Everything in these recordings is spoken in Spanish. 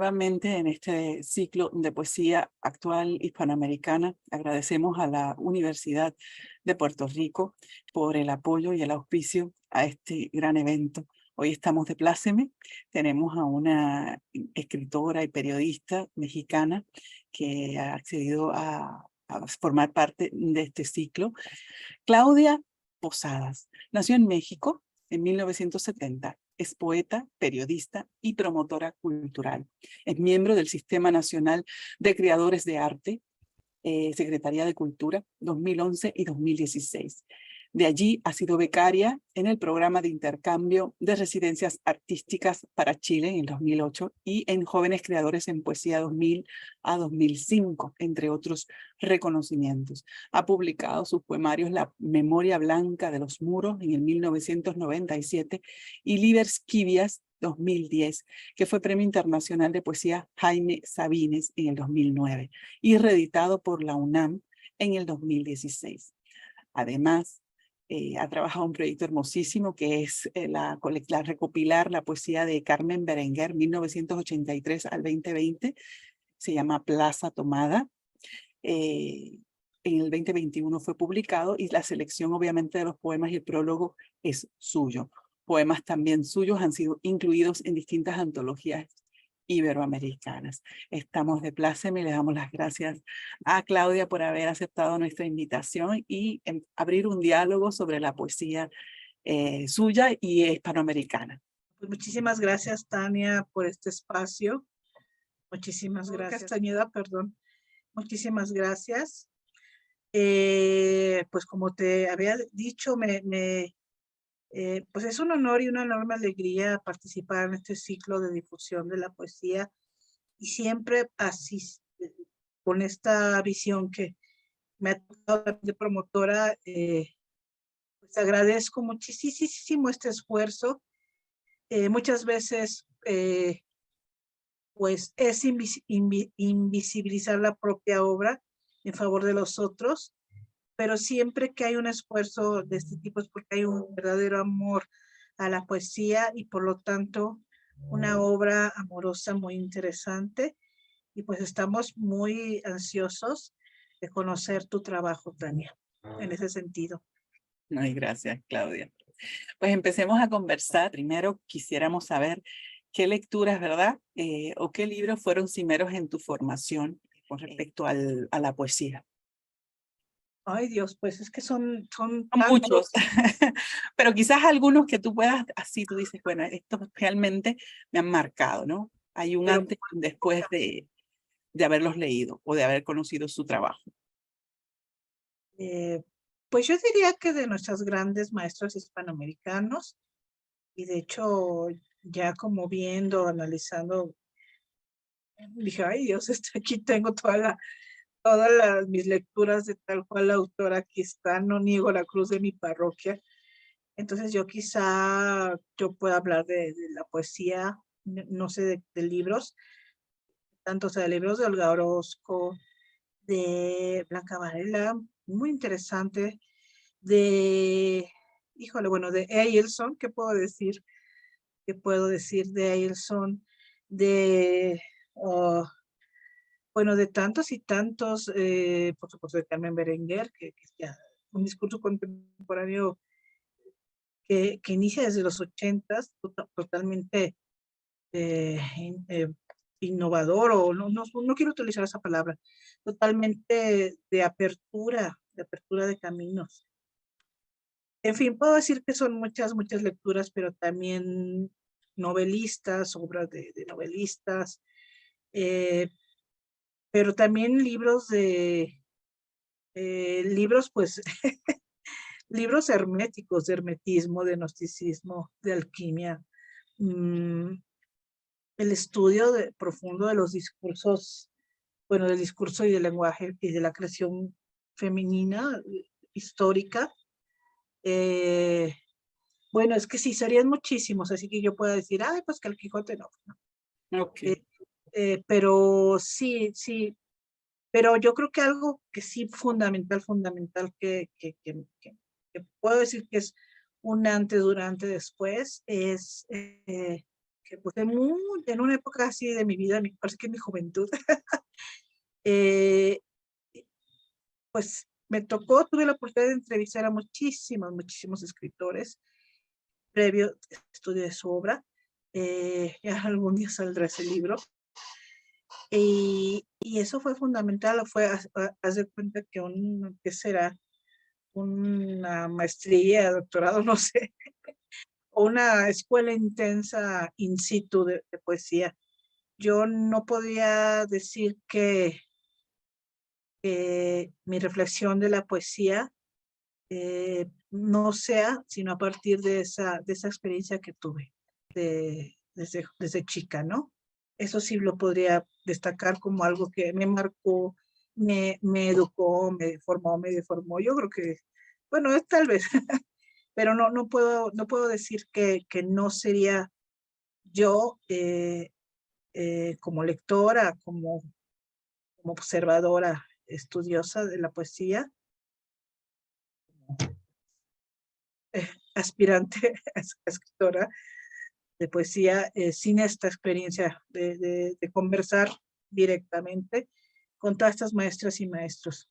nuevamente en este ciclo de poesía actual hispanoamericana. Agradecemos a la Universidad de Puerto Rico por el apoyo y el auspicio a este gran evento. Hoy estamos de pláceme. Tenemos a una escritora y periodista mexicana que ha accedido a formar parte de este ciclo. Claudia Posadas nació en México en 1970. Es poeta, periodista y promotora cultural. Es miembro del Sistema Nacional de Creadores de Arte, Secretaría de Cultura, 2011 y 2016. De allí ha sido becaria en el programa de intercambio de residencias artísticas para Chile en el 2008 y en Jóvenes Creadores en Poesía 2000 a 2005, entre otros reconocimientos. Ha publicado sus poemarios La Memoria Blanca de los Muros en el 1997 y Libers Quivias 2010, que fue Premio Internacional de Poesía Jaime Sabines en el 2009 y reeditado por la UNAM en el 2016. Además, ha trabajado en un proyecto hermosísimo que es recopilar la poesía de Carmen Berenguer, 1983 al 2020, se llama Plaza Tomada. En el 2021 fue publicado y la selección obviamente de los poemas y el prólogo es suyo. Poemas también suyos han sido incluidos en distintas antologías iberoamericanas. Estamos de pláceme y le damos las gracias a Claudia por haber aceptado nuestra invitación y abrir un diálogo sobre la poesía suya y hispanoamericana. Pues muchísimas gracias, Tania, por este espacio. Muchísimas gracias. Castañeda, perdón. Muchísimas gracias. Pues como te había dicho, pues es un honor y una enorme alegría participar en este ciclo de difusión de la poesía y siempre así, con esta visión que me ha tocado de promotora, pues agradezco muchísimo este esfuerzo. Muchas veces pues es invisibilizar la propia obra en favor de los otros, pero siempre que hay un esfuerzo de este tipo es porque hay un verdadero amor a la poesía y por lo tanto una obra amorosa muy interesante y pues estamos muy ansiosos de conocer tu trabajo, Tania, en ese sentido. Ay, gracias, Claudia. Pues empecemos a conversar. Primero quisiéramos saber qué lecturas, ¿verdad? O qué libros fueron cimeros en tu formación con respecto a la poesía. Ay, Dios, pues es que son Muchos, pero quizás algunos que tú puedas, así tú dices, bueno, estos realmente me han marcado, ¿no? Hay un pero, antes y un después de haberlos leído o de haber conocido su trabajo. Pues yo diría que de nuestros grandes maestros hispanoamericanos, y de hecho ya como viendo, analizando, dije, ay Dios, aquí tengo todas mis lecturas de tal cual autora, aquí está, no niego la cruz de mi parroquia. Entonces yo puedo hablar de la poesía, no sé, de libros, tanto sea de libros de Olga Orozco, de Blanca Varela, muy interesante, híjole, bueno, de Eilson, ¿qué puedo decir? ¿Qué puedo decir de Eilson? Oh, bueno, de tantos y tantos, por supuesto de Carmen Berenguer, que ya un discurso contemporáneo que inicia desde los 80s, totalmente innovador, o no quiero utilizar esa palabra, totalmente de apertura de caminos. En fin, puedo decir que son muchas lecturas, pero también novelistas, obras de novelistas, pero también libros pues, libros herméticos, de hermetismo, de gnosticismo, de alquimia, el estudio profundo de los discursos, bueno, del discurso y del lenguaje y de la creación femenina, histórica. Bueno, es que sí, serían muchísimos, así que yo puedo decir, ay, pues que el Quijote no. Okay. Pero sí, pero yo creo que algo que sí fundamental, que puedo decir que es un antes, durante, después, es que pues en una época así de mi vida, parece que en mi juventud, pues me tocó, tuve la oportunidad de entrevistar a muchísimos escritores previo estudio de su obra. Ya algún día saldrá ese libro. Y eso fue fundamental, haz de cuenta que ¿qué será? Una maestría, doctorado, no sé, o una escuela intensa in situ de poesía. Yo no podía decir que mi reflexión de la poesía no sea sino a partir de esa experiencia que tuve desde chica, ¿no? Eso sí lo podría destacar como algo que me marcó, me educó, me formó, me deformó. Yo creo que, bueno, es tal vez, pero no puedo decir que no sería yo como lectora, como observadora, estudiosa de la poesía, aspirante a escritora de poesía, sin esta experiencia de conversar directamente con todas estas maestras y maestros.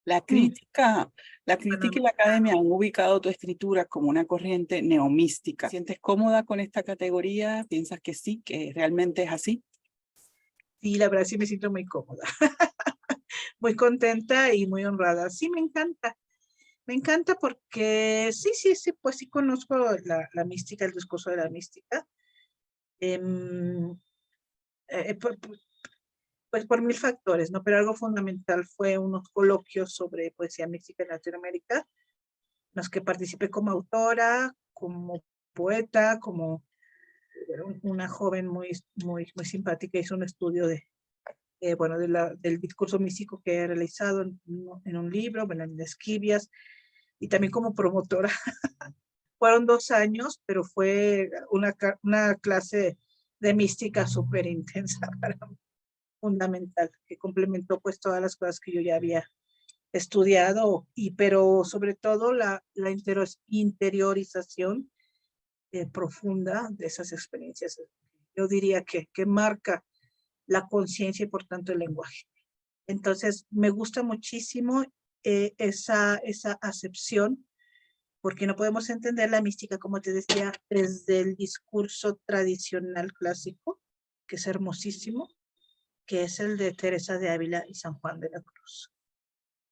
La crítica y la academia han ubicado tu escritura como una corriente neomística. ¿Sientes cómoda con esta categoría? ¿Piensas que sí, que realmente es así? Sí, la verdad sí me siento muy cómoda, muy contenta y muy honrada. Sí, me encanta. Me encanta porque sí, pues sí conozco la mística, el discurso de la mística. Pues por mil factores, ¿no? Pero algo fundamental fue unos coloquios sobre poesía mística en Latinoamérica, en los que participé como autora, como poeta, como una joven muy simpática, hizo un estudio bueno, del discurso místico que he realizado en un libro, bueno, en Esquivias, y también como promotora. Fueron 2 años, pero fue una clase de mística súper intensa para mí, fundamental, que complementó pues todas las cosas que yo ya había estudiado, pero sobre todo la interiorización profunda de esas experiencias. Yo diría que marca la conciencia y por tanto el lenguaje. Entonces, me gusta muchísimo esa acepción, porque no podemos entender la mística, como te decía, desde el discurso tradicional clásico, que es hermosísimo, que es el de Teresa de Ávila y San Juan de la Cruz,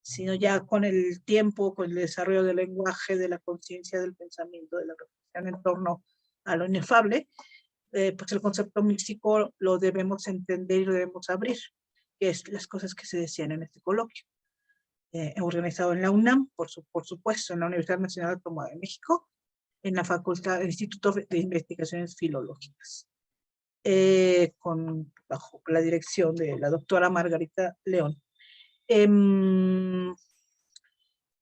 sino ya con el tiempo, con el desarrollo del lenguaje, de la conciencia, del pensamiento, de la reflexión en torno a lo inefable, pues el concepto místico lo debemos entender y lo debemos abrir, que es las cosas que se decían en este coloquio. Organizado en la UNAM, por supuesto, en la Universidad Nacional Autónoma de México, en la Facultad del Instituto de Investigaciones Filológicas, bajo la dirección de la doctora Margarita León.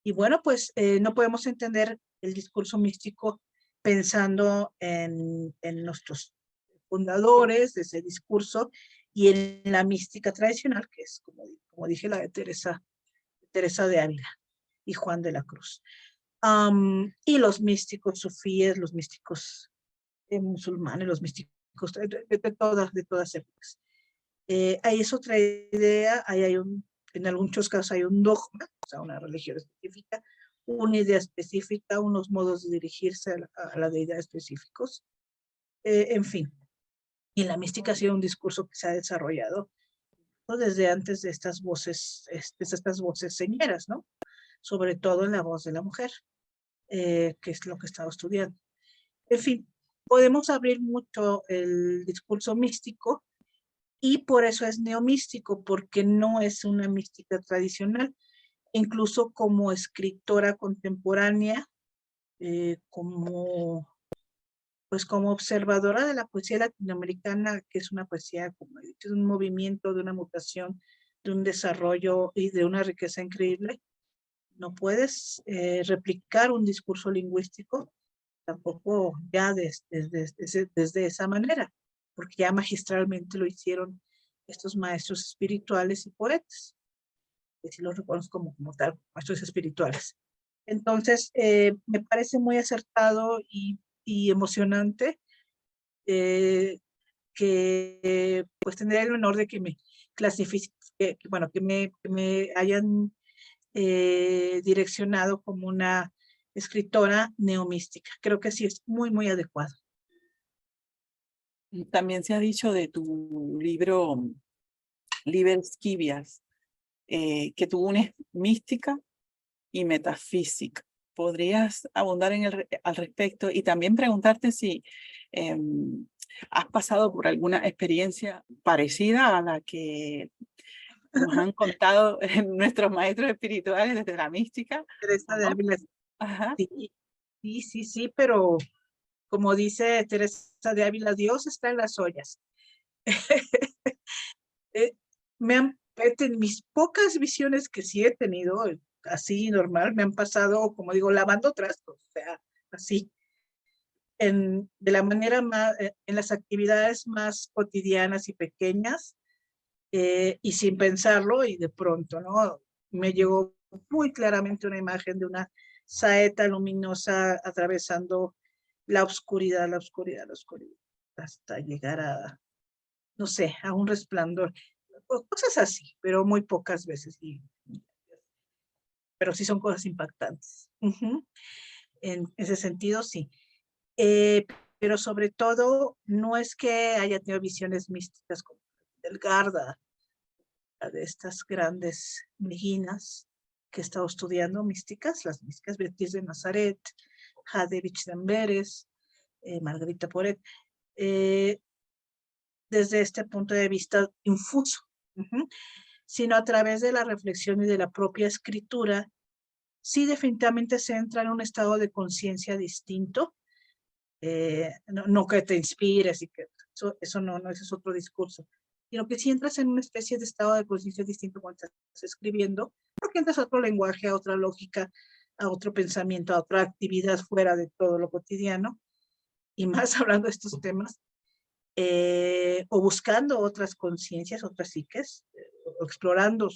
Y bueno, pues no podemos entender el discurso místico pensando en nuestros fundadores de ese discurso y en la mística tradicional, que es, como dije, la de Teresa de Ávila y Juan de la Cruz. Y los místicos sufíes, los místicos musulmanes, los místicos de todas épocas. Ahí es otra idea, en algunos casos hay un dogma, o sea, una religión específica, una idea específica, unos modos de dirigirse a la deidad específicos, en fin. Y la mística ha sido un discurso que se ha desarrollado, ¿no?, desde antes de estas voces señeras, ¿no? Sobre todo en la voz de la mujer, que es lo que he estado estudiando. En fin, podemos abrir mucho el discurso místico y por eso es neomístico, porque no es una mística tradicional. Incluso como escritora contemporánea, como observadora de la poesía latinoamericana, que es una poesía, como he dicho, de un movimiento, de una mutación, de un desarrollo y de una riqueza increíble, no puedes replicar un discurso lingüístico tampoco ya desde esa manera, porque ya magistralmente lo hicieron estos maestros espirituales y poetas, que sí los reconozco como tal, maestros espirituales. Entonces, me parece muy acertado y emocionante que pues tendré el honor de que me clasifique, bueno, que me hayan direccionado como una escritora neomística. Creo que sí es muy, muy adecuado. También se ha dicho de tu libro, Liber Scivias, que tú unes mística y metafísica. ¿Podrías abundar al respecto? Y también preguntarte si has pasado por alguna experiencia parecida a la que nos han contado nuestros maestros espirituales desde la mística. Teresa de Ávila. Ajá. Sí, pero como dice Teresa de Ávila, Dios está en las ollas. Mis pocas visiones que sí he tenido, así normal, me han pasado, como digo, lavando trastos, o sea, así, de la manera más, en las actividades más cotidianas y pequeñas, y sin pensarlo, y de pronto, ¿no? Me llegó muy claramente una imagen de una saeta luminosa atravesando la oscuridad, hasta llegar a, no sé, a un resplandor. Cosas así, pero muy pocas veces. Pero sí son cosas impactantes. En ese sentido, sí. Pero sobre todo, no es que haya tenido visiones místicas como Delgarda, de estas grandes mejinas que he estado estudiando, místicas, las místicas Beatriz de Nazaret, Hadevich de Amberes, Margarita Poret, desde este punto de vista infuso, sino a través de la reflexión y de la propia escritura, sí definitivamente se entra en un estado de conciencia distinto, no que te inspires y que eso no, ese es otro discurso, sino que si entras en una especie de estado de conciencia distinto cuando estás escribiendo, porque entras a otro lenguaje, a otra lógica, a otro pensamiento, a otra actividad fuera de todo lo cotidiano, y más hablando de estos temas, o buscando otras conciencias, otras psiques, o explorando.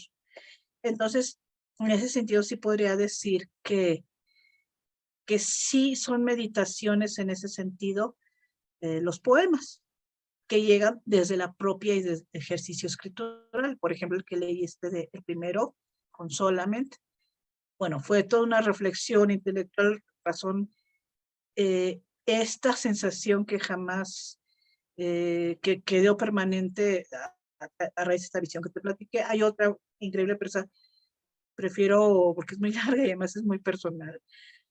Entonces, en ese sentido sí podría decir que sí son meditaciones en ese sentido, los poemas, que llegan desde la propia y desde ejercicio escritural. Por ejemplo, el que leí el primero, Consolamente, bueno, fue toda una reflexión intelectual, razón, esta sensación que jamás, que quedó permanente a raíz de esta visión que te platiqué. Hay otra increíble persona, prefiero, porque es muy larga y además es muy personal,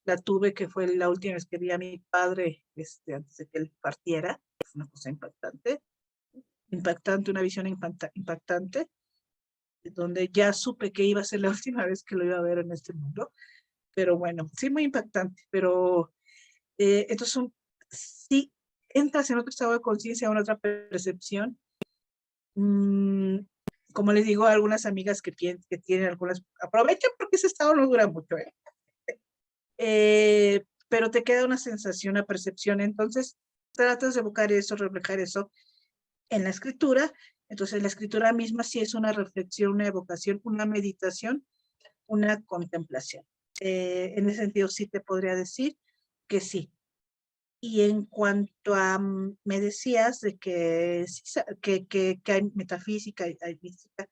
la tuve, que fue la última vez que vi a mi padre, antes de que él partiera. Fue una cosa impactante, una visión impactante, donde ya supe que iba a ser la última vez que lo iba a ver en este mundo. Pero bueno, sí, muy impactante, pero entonces sí entras en otro estado de conciencia, en otra percepción. Como les digo a algunas amigas que tienen algunas, aprovechen porque ese estado no dura mucho, pero te queda una sensación, una percepción, entonces tratas de evocar eso, reflejar eso en la escritura. Entonces la escritura misma sí es una reflexión, una evocación, una meditación, una contemplación. En ese sentido sí te podría decir que sí. Y en cuanto a, me decías de que, que hay metafísica, hay mística,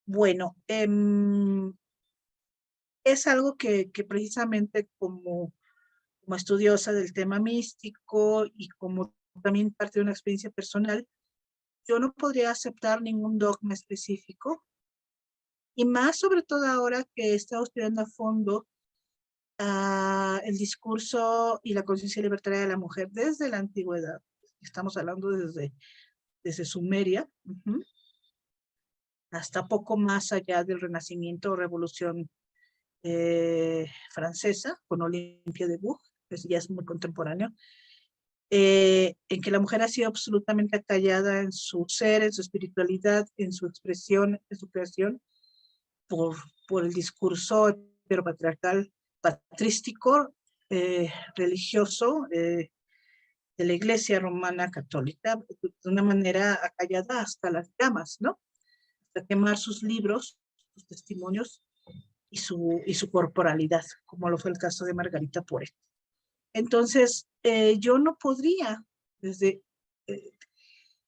bueno, es algo que precisamente como estudiosa del tema místico y como también parte de una experiencia personal, yo no podría aceptar ningún dogma específico, y más sobre todo ahora que he estado estudiando a fondo el discurso y la conciencia libertaria de la mujer desde la antigüedad. Estamos hablando desde Sumeria, hasta poco más allá del Renacimiento o Revolución Francesa, con Olimpia de Gouges, que ya es muy contemporáneo, en que la mujer ha sido absolutamente acallada en su ser, en su espiritualidad, en su expresión, en su creación, por el discurso heteropatriarcal, patrístico, religioso, de la Iglesia Romana Católica, de una manera acallada hasta las llamas, ¿no? Hasta quemar sus libros, sus testimonios y su corporalidad, como lo fue el caso de Margarita Poret. Entonces, yo no podría, desde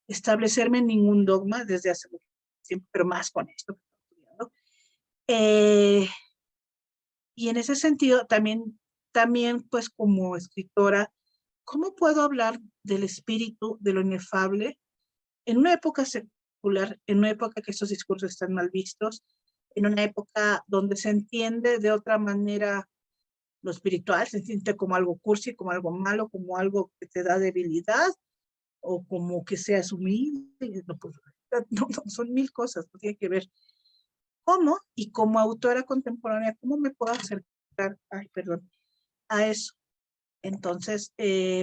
establecerme en ningún dogma desde hace mucho tiempo, pero más con esto que estoy estudiando. Y en ese sentido, también pues como escritora, ¿cómo puedo hablar del espíritu, de lo inefable, en una época secular, en una época que estos discursos están mal vistos, en una época donde se entiende de otra manera lo espiritual, se entiende como algo cursi, como algo malo, como algo que te da debilidad, o como que seas humilde? No, pues, no, son mil cosas, no tiene que ver. ¿Cómo? Y como autora contemporánea, ¿cómo me puedo acercar, ay, perdón, a eso? Entonces,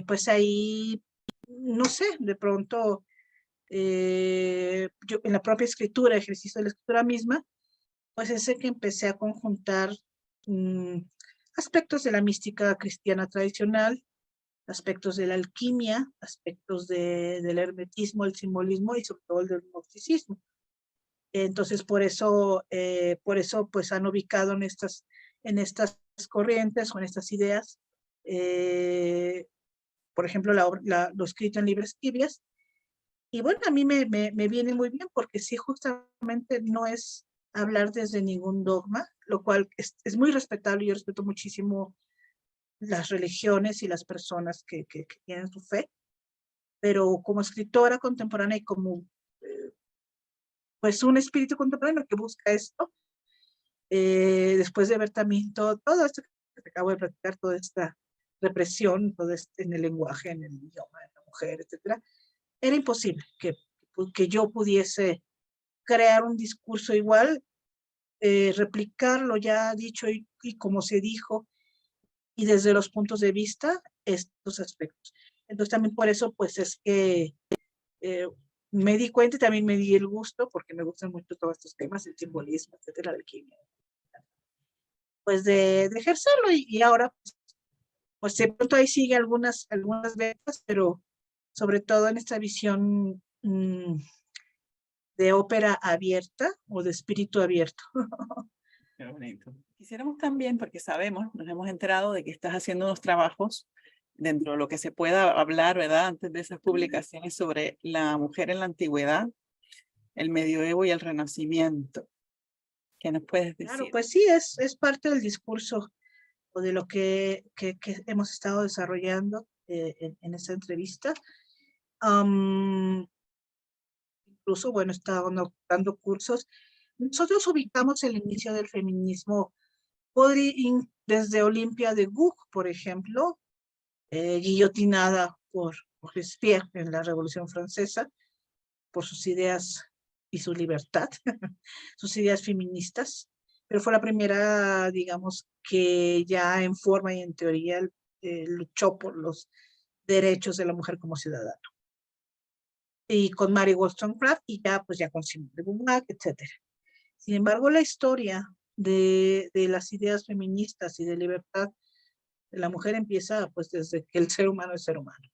pues ahí, no sé, de pronto, yo en la propia escritura, ejercicio de la escritura misma, pues ese que empecé a conjuntar mm, aspectos de la mística cristiana tradicional, aspectos de la alquimia, aspectos del hermetismo, el simbolismo y sobre todo el del gnosticismo. Entonces, por eso pues han ubicado en estas corrientes o en estas ideas, por ejemplo, lo escrito en Libres Tibias. Y bueno, a mí me viene muy bien porque sí, justamente no es hablar desde ningún dogma, lo cual es muy respetable. Yo respeto muchísimo las religiones y las personas que tienen su fe, pero como escritora contemporánea y como pues un espíritu contemporáneo que busca esto, después de ver también todo esto que te acabo de platicar, toda esta represión, todo este, en el lenguaje, en el idioma de la mujer, etcétera, era imposible que yo pudiese crear un discurso igual, replicar lo ya dicho y como se dijo, y desde los puntos de vista, estos aspectos. Entonces también por eso, pues es que eh, me di cuenta y también me di el gusto, porque me gustan mucho todos estos temas, el simbolismo, etcétera, la alquimia, pues de ejercerlo y ahora, pues de pronto ahí sigue algunas veces, pero sobre todo en esta visión de ópera abierta o de espíritu abierto. Qué bonito. Quisiéramos también, porque sabemos, nos hemos enterado de que estás haciendo unos trabajos dentro de lo que se pueda hablar, ¿verdad? Antes de esas publicaciones sobre la mujer en la antigüedad, el medioevo y el renacimiento. ¿Qué nos puedes Claro, decir? pues sí, es parte del discurso o de lo que hemos estado desarrollando en esta entrevista. Um, Incluso, bueno, he estado dando cursos. Nosotros ubicamos el inicio del feminismo desde Olimpia de Gouges, por ejemplo, guillotinada por Robespierre en la Revolución Francesa, por sus ideas y su libertad, sus ideas feministas, pero fue la primera, digamos, que ya en forma y en teoría luchó por los derechos de la mujer como ciudadana. Y con Mary Wollstonecraft y ya, pues ya con Simone de Beauvoir, etcétera. Sin embargo, la historia de las ideas feministas y de libertad de la mujer empieza pues desde que el ser humano es ser humano.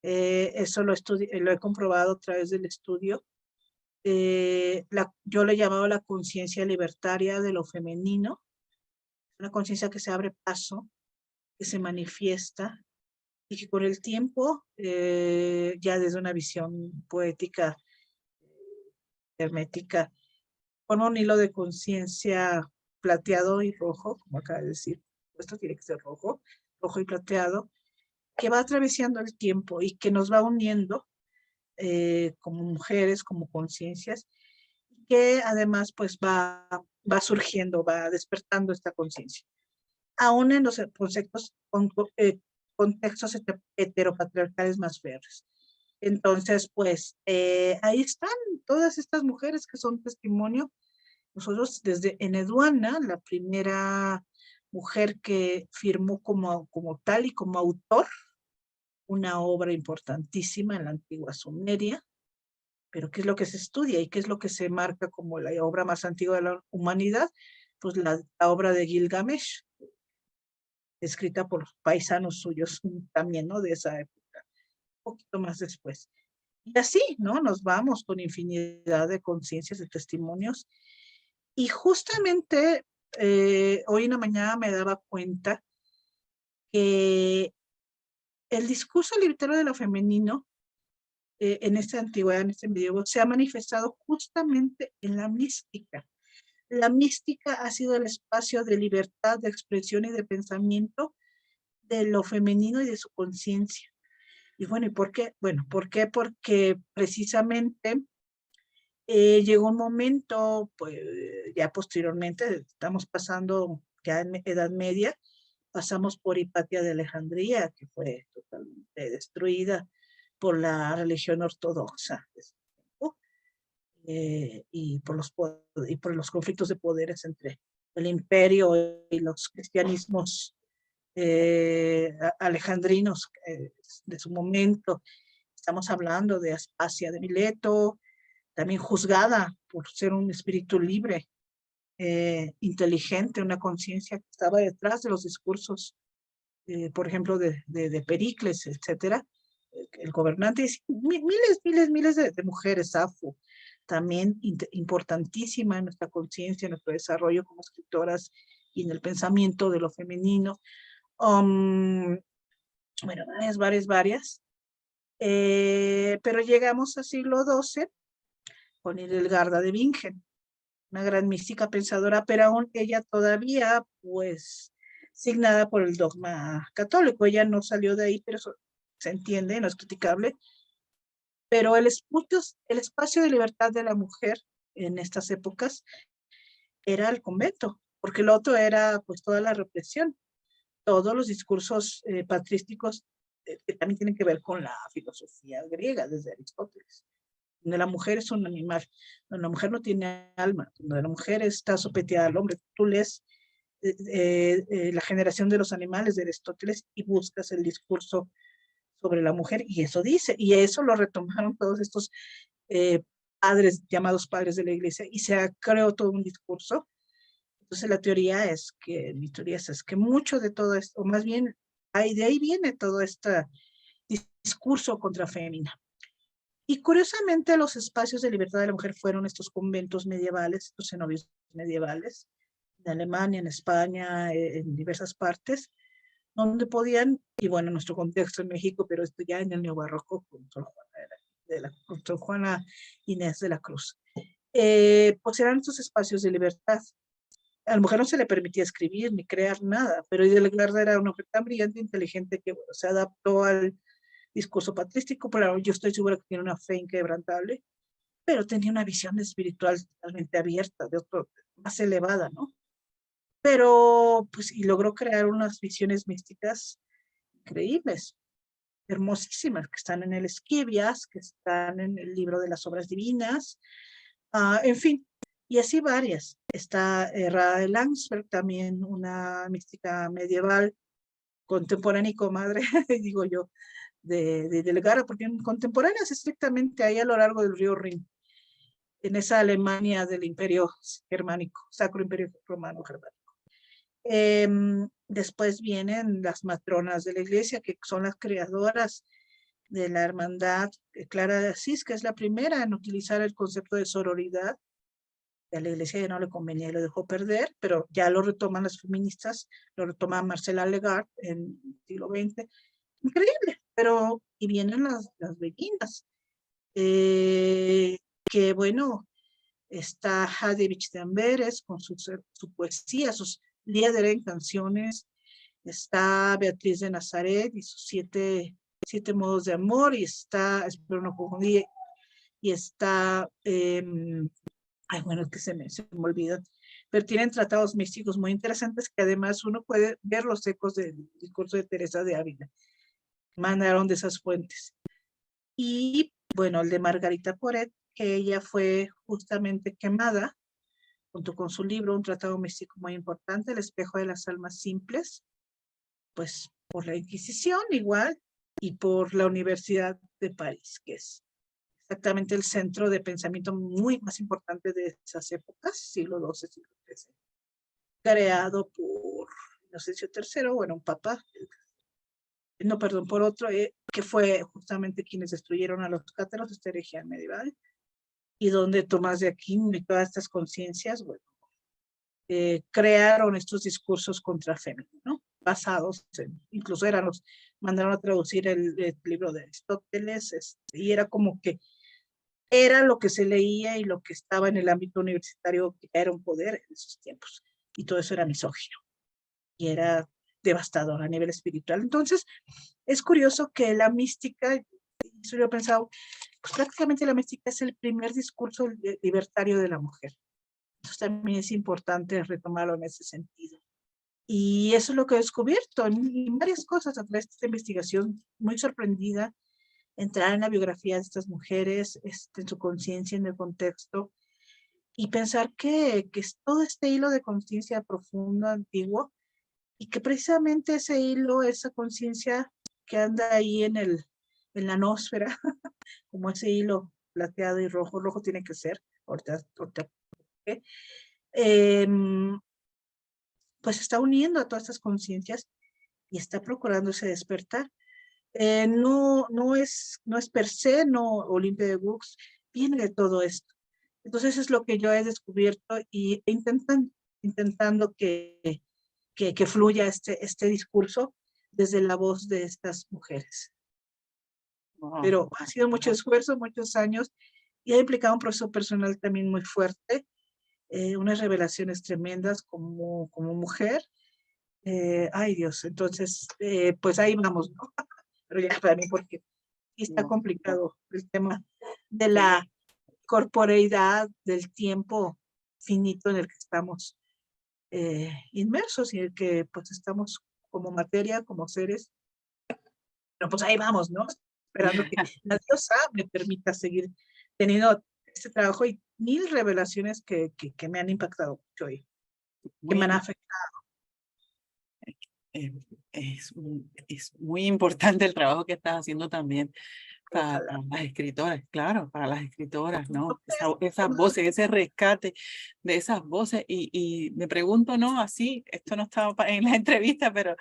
Eso lo he comprobado a través del estudio. Yo le he llamado la conciencia libertaria de lo femenino, una conciencia que se abre paso, que se manifiesta y que con el tiempo, ya desde una visión poética, hermética, con un hilo de conciencia plateado y rojo, como acaba de decir, esto tiene que ser rojo, rojo y plateado, que va atravesando el tiempo y que nos va uniendo como mujeres, como conciencias, que además pues va surgiendo, va despertando esta conciencia. Aún en los contextos heteropatriarcales más férreos. Entonces, pues ahí están todas estas mujeres que son testimonio. Nosotros desde en Eduana, la primera mujer que firmó como tal y como autor una obra importantísima en la antigua Sumeria, pero ¿qué es lo que se estudia y qué es lo que se marca como la obra más antigua de la humanidad? Pues la obra de Gilgamesh, escrita por paisanos suyos también, ¿no? De esa época, un poquito más después. Y así, ¿no? Nos vamos con infinidad de conciencias, de testimonios. Y justamente hoy en la mañana me daba cuenta que el discurso libertario de lo femenino en esta antigüedad, en este medievo, se ha manifestado justamente en la mística. La mística ha sido el espacio de libertad, de expresión y de pensamiento de lo femenino y de su conciencia. Y bueno, ¿y por qué? Bueno, ¿por qué? Porque precisamente llegó un momento, pues ya posteriormente, estamos pasando ya en Edad Media, pasamos por Hipatia de Alejandría, que fue totalmente destruida por la religión ortodoxa y por los conflictos de poderes entre el imperio y los cristianismos alejandrinos de su momento. Estamos hablando de Aspasia de Mileto, también juzgada por ser un espíritu libre, inteligente, una conciencia que estaba detrás de los discursos, por ejemplo, de Pericles, etcétera. El gobernante, miles de mujeres, Safo, también importantísima en nuestra conciencia, en nuestro desarrollo como escritoras y en el pensamiento de lo femenino. Bueno, varias. Pero llegamos al siglo XII con Hildegarda de Bingen, una gran mística pensadora, pero aún ella todavía, pues, signada por el dogma católico. Ella no salió de ahí, pero eso se entiende, no es criticable. Pero el espacio de libertad de la mujer en estas épocas era el convento, porque lo otro era, pues, toda la represión, todos los discursos patrísticos que también tienen que ver con la filosofía griega, desde Aristóteles, donde la mujer es un animal, donde la mujer no tiene alma, donde la mujer está sopeteada al hombre. Tú lees La generación de los animales de Aristóteles y buscas el discurso sobre la mujer, y eso dice, y eso lo retomaron todos estos padres, llamados padres de la iglesia, y se creó todo un discurso. Entonces mi teoría es que mucho de todo esto, o más bien, de ahí viene todo este discurso contra fémina. Y curiosamente los espacios de libertad de la mujer fueron estos conventos medievales, estos cenobios medievales, en Alemania, en España, en diversas partes, donde podían, y bueno, nuestro contexto en México, pero esto ya en el neobarroco con Sor Juana Inés de la Cruz. Pues eran estos espacios de libertad. A la mujer no se le permitía escribir ni crear nada, pero Hildegarda era una mujer tan brillante e inteligente que bueno, se adaptó al discurso patrístico, pero yo estoy segura que tiene una fe inquebrantable, pero tenía una visión espiritual totalmente abierta, más elevada, ¿no? Pero, pues, y logró crear unas visiones místicas increíbles, hermosísimas, que están en el Esquivias, que están en el libro de las obras divinas, en fin, y así varias. Está Rada de Landsberg, también una mística medieval, contemporánea y comadre, digo yo, de Delgara, porque contemporáneas estrictamente ahí a lo largo del río Rin, en esa Alemania del Imperio Germánico, Sacro Imperio Romano Germánico. Después vienen las matronas de la iglesia, que son las creadoras de la hermandad. Clara de Asís, que es la primera en utilizar el concepto de sororidad. A la iglesia ya no le convenía y lo dejó perder, pero ya lo retoman las feministas, lo retoma Marcela Legard en el siglo XX. Increíble, pero y vienen las beguinas, que bueno, está Hadevich de Amberes con su poesía, sus Lieder en canciones, está Beatriz de Nazaret y sus siete modos de amor, y está, espero no confundir, y está, ay, bueno, es que se me olvida, pero tienen tratados místicos muy interesantes que además uno puede ver los ecos del discurso de Teresa de Ávila, mandaron de esas fuentes. Y bueno, el de Margarita Poret, que ella fue justamente quemada junto con su libro, un tratado místico muy importante, El espejo de las almas simples, pues por la Inquisición igual, y por la Universidad de París, que es exactamente el centro de pensamiento muy más importante de esas épocas, siglo XII, siglo XIII, creado por Inocencio III, bueno, un papa, no, perdón, por otro, que fue justamente quienes destruyeron a los cátaros, esta herejía medieval, y donde Tomás de Aquino y todas estas conciencias, bueno, crearon estos discursos contra fémina, ¿no? basados en, incluso mandaron a traducir el libro de Aristóteles, y era como que era lo que se leía y lo que estaba en el ámbito universitario, que era un poder en esos tiempos, y todo eso era misógino, y era devastador a nivel espiritual. Entonces, es curioso que la mística, eso yo he pensado, pues prácticamente la mística es el primer discurso libertario de la mujer. Entonces también es importante retomarlo en ese sentido. Y eso es lo que he descubierto en varias cosas a través de esta investigación, muy sorprendida, entrar en la biografía de estas mujeres, en su conciencia, en el contexto, y pensar que es todo este hilo de conciencia profundo, antiguo, y que precisamente ese hilo, esa conciencia que anda ahí en la nósfera, como ese hilo plateado y rojo, rojo tiene que ser, ahorita, ¿eh? Pues está uniendo a todas estas conciencias y está procurando ese despertar. No es per se, no Olimpia de Books, viene de todo esto. Entonces es lo que yo he descubierto y intentando que fluya este discurso desde la voz de estas mujeres. Wow. Pero ha sido mucho esfuerzo, muchos años, y ha implicado un proceso personal también muy fuerte, unas revelaciones tremendas como mujer. Ay Dios, entonces, pues ahí vamos, ¿no? Pero ya para mí, porque sí está No, no, complicado el tema de sí, la corporeidad, del tiempo finito en el que estamos inmersos y en el que pues estamos como materia, como seres. Pero pues ahí vamos, ¿no? Esperando que la diosa me permita seguir teniendo este trabajo y mil revelaciones que me han impactado mucho y que me han muy, afectado. eh, es muy importante el trabajo que estás haciendo también para Ojalá. las escritoras, claro, para las escritoras, ¿no? Esas Tomado. voces, ese rescate de esas voces. Y me pregunto, ¿no? Así, esto no estaba en la entrevista, pero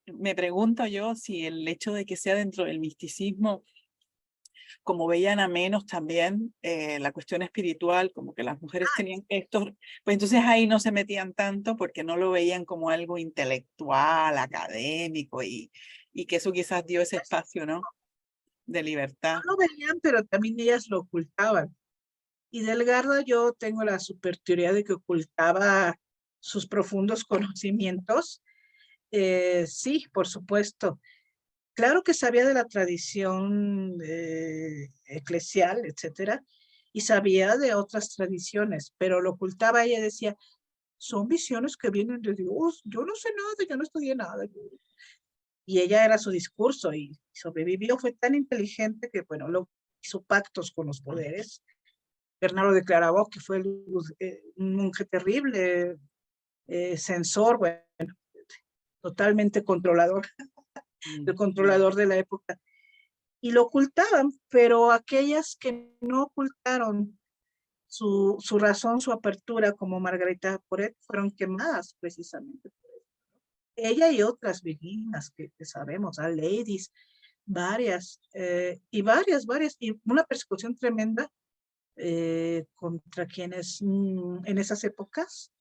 me pregunto yo si el hecho de que sea dentro del misticismo, como veían a menos también la cuestión espiritual, como que las mujeres tenían estos, pues entonces ahí no se metían tanto porque no lo veían como algo intelectual, académico y que eso quizás dio ese espacio, ¿no? De libertad. No lo veían, pero también ellas lo ocultaban. Y Delgarda yo tengo la super teoría de que ocultaba sus profundos conocimientos. Sí, por supuesto. Claro que sabía de la tradición eclesial, etcétera, y sabía de otras tradiciones, pero lo ocultaba. Ella decía, son visiones que vienen de Dios, yo no sé nada, yo no estudié nada. Y ella era su discurso y sobrevivió, fue tan inteligente que, bueno, hizo pactos con los poderes. Bernardo de Clarabout, que fue un monje terrible, censor, bueno, totalmente controlador, el controlador de la época, y lo ocultaban, pero aquellas que no ocultaron su razón, su apertura, como Margarita Poret, fueron quemadas precisamente. Ella y otras virginas que sabemos, a ladies, varias, y varias, y una persecución tremenda contra quienes en esas épocas.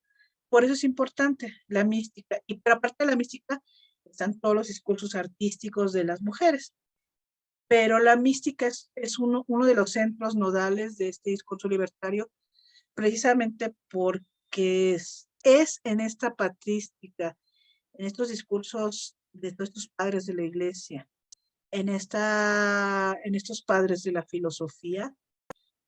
Por eso es importante la mística. Y pero aparte de la mística, están todos los discursos artísticos de las mujeres. Pero la mística es uno de los centros nodales de este discurso libertario, precisamente porque es en esta patrística, en estos discursos de todos estos padres de la iglesia, en estos padres de la filosofía,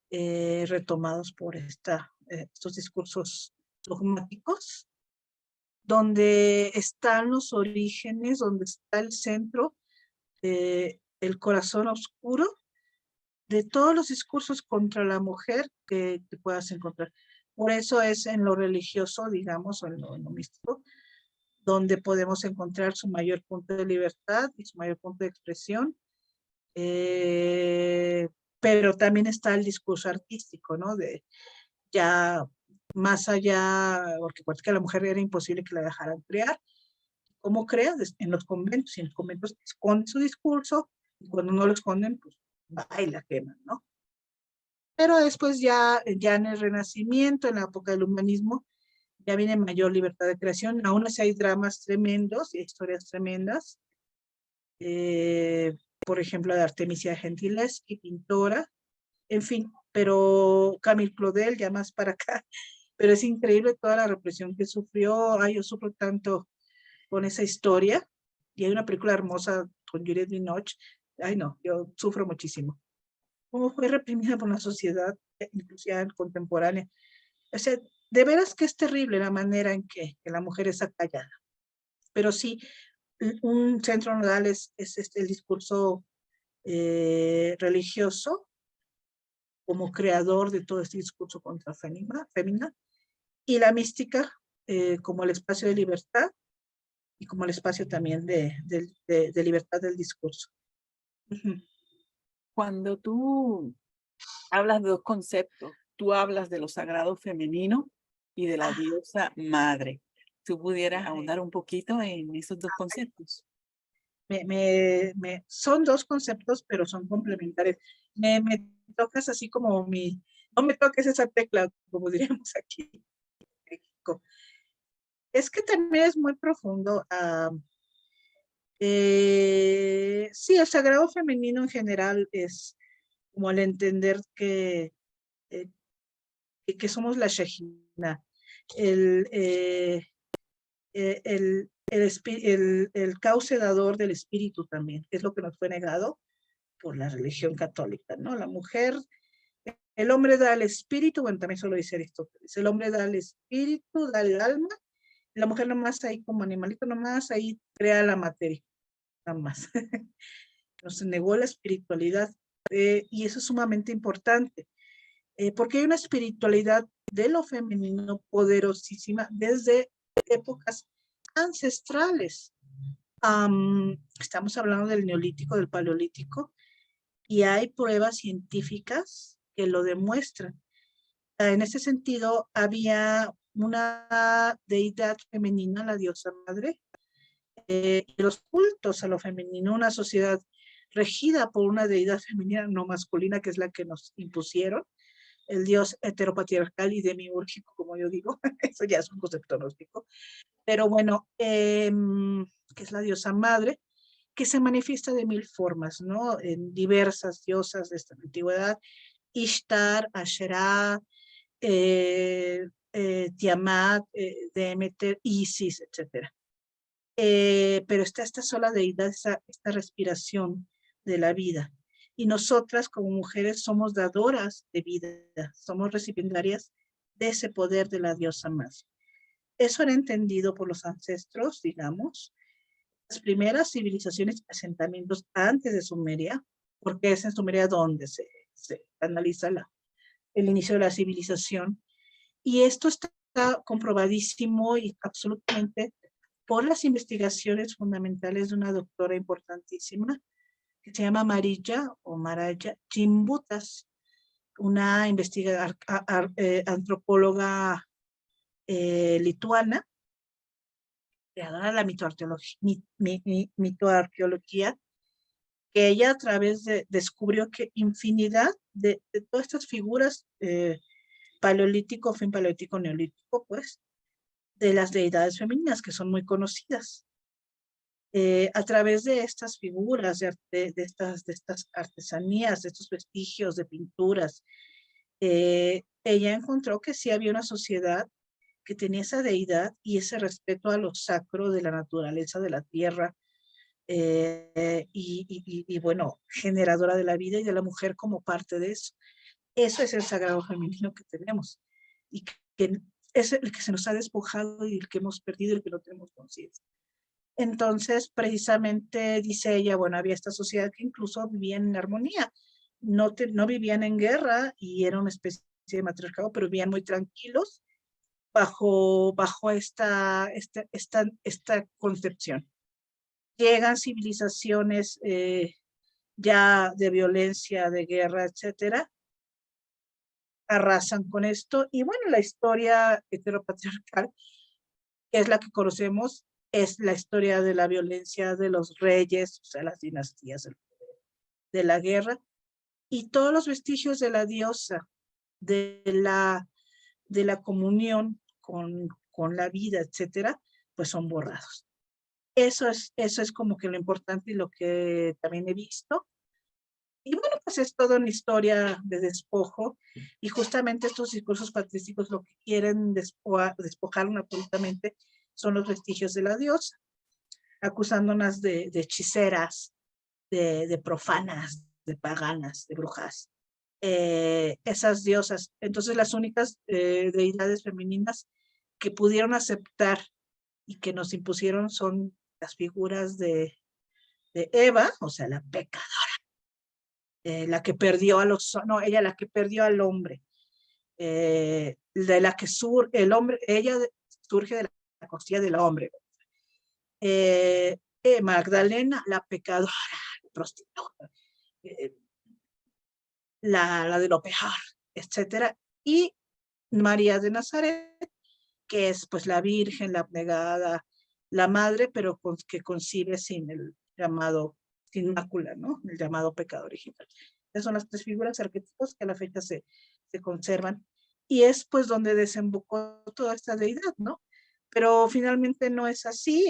retomados por estos discursos dogmáticos, donde están los orígenes, donde está el centro, el corazón oscuro de todos los discursos contra la mujer que puedas encontrar. Por eso es en lo religioso, digamos, o en lo místico, donde podemos encontrar su mayor punto de libertad y su mayor punto de expresión. Pero también está el discurso artístico, ¿no? De ya más allá, porque cualquier la mujer era imposible que la dejaran crear. ¿Cómo crea? En los conventos, y en los conventos esconden su discurso, y cuando no lo esconden, pues va y la queman, ¿no? Pero después ya en el Renacimiento, en la época del humanismo, ya viene mayor libertad de creación. Aún así hay dramas tremendos y historias tremendas. Por ejemplo, de Artemisia Gentileschi, pintora, en fin, pero Camille Claudel, ya más para acá, pero es increíble toda la represión que sufrió. Ay, yo sufro tanto con esa historia, y hay una película hermosa con Juliette Binoche. Ay, no, yo sufro muchísimo. Cómo fue reprimida por la sociedad, inclusive contemporánea. O sea, de veras que es terrible la manera en que la mujer es acallada. Pero sí, un centro nodal es el discurso religioso como creador de todo este discurso contra fémina, y la mística como el espacio de libertad y como el espacio también de libertad del discurso. Cuando tú hablas de dos conceptos, tú hablas de lo sagrado femenino y de la diosa madre. ¿Tú pudieras ahondar un poquito en esos dos conceptos? Son dos conceptos, pero son complementarios. Me tocas así como no me toques esa tecla, como diríamos aquí en México. Es que también es muy profundo. Sí, el sagrado femenino en general es como el entender eh, que somos la Shejina, el, el cauce dador del espíritu también, es lo que nos fue negado por la religión católica, ¿no? La mujer, el hombre da el espíritu, bueno, también eso lo dice Aristóteles, el hombre da el espíritu, da el alma, la mujer nomás ahí como animalito, nomás ahí crea la materia, nada más. Nos negó la espiritualidad, y eso es sumamente importante, porque hay una espiritualidad de lo femenino poderosísima desde épocas ancestrales. Estamos hablando del neolítico, del paleolítico, y hay pruebas científicas que lo demuestran. En ese sentido, había una deidad femenina, la diosa madre, y los cultos a lo femenino, una sociedad regida por una deidad femenina no masculina, que es la que nos impusieron, el dios heteropatriarcal y demiúrgico, como yo digo, eso ya es un concepto gnóstico, pero bueno, que es la diosa madre, que se manifiesta de mil formas, ¿no? En diversas diosas de esta antigüedad, Ishtar, Asherah, Tiamat, Demeter, Isis, etc. Pero está esta sola deidad, esta respiración de la vida. Y nosotras como mujeres somos dadoras de vida, somos recipiendarias de ese poder de la diosa más. Eso era entendido por los ancestros, digamos, las primeras civilizaciones y asentamientos antes de Sumeria, porque es en Sumeria donde se analiza el inicio de la civilización. Y esto está comprobadísimo y absolutamente por las investigaciones fundamentales de una doctora importantísima que se llama Marija o Maraya Chimbutas, una antropóloga lituana, creadora de la mitoarqueología, que ella a través descubrió que infinidad de todas estas figuras paleolítico, fin paleolítico, neolítico, pues, de las deidades femeninas que son muy conocidas. A través de estas figuras, de estas artesanías, de estos vestigios de pinturas, ella encontró que sí había una sociedad que tenía esa deidad y ese respeto a lo sacro de la naturaleza, de la tierra, y bueno, generadora de la vida y de la mujer como parte de eso. Eso es el sagrado femenino que tenemos y que es el que se nos ha despojado y el que hemos perdido y el que no tenemos conciencia. Entonces, precisamente dice ella, bueno, había esta sociedad que incluso vivía en armonía, no vivían en guerra y era una especie de matriarcado, pero vivían muy tranquilos bajo esta concepción. Llegan civilizaciones ya de violencia, de guerra, etcétera, arrasan con esto, y bueno, la historia heteropatriarcal, que es la que conocemos, es la historia de la violencia de los reyes, o sea, las dinastías de la guerra, y todos los vestigios de la diosa, de la comunión con la vida, etcétera, pues son borrados. Eso es como que lo importante y lo que también he visto. Y bueno, pues es toda una historia de despojo y justamente estos discursos patrísticos lo que quieren despojar absolutamente son los vestigios de la diosa, acusándonos de hechiceras, de profanas, de paganas, de brujas. Esas diosas. Entonces las únicas deidades femeninas que pudieron aceptar y que nos impusieron son las figuras de Eva, o sea, la pecadora, la que perdió a los, no, ella la que perdió al hombre, de la que el hombre, ella surge de la costilla del hombre. Magdalena, la pecadora, la prostituta, la de lo peor, etcétera, y María de Nazaret, que es pues la Virgen, la abnegada, la madre, pero que concibe sin el llamado, sin mácula, ¿no? El llamado pecado original. Esas son las tres figuras arquetipos que a la fecha se conservan. Y es pues donde desembocó toda esta deidad, ¿no? Pero finalmente no es así.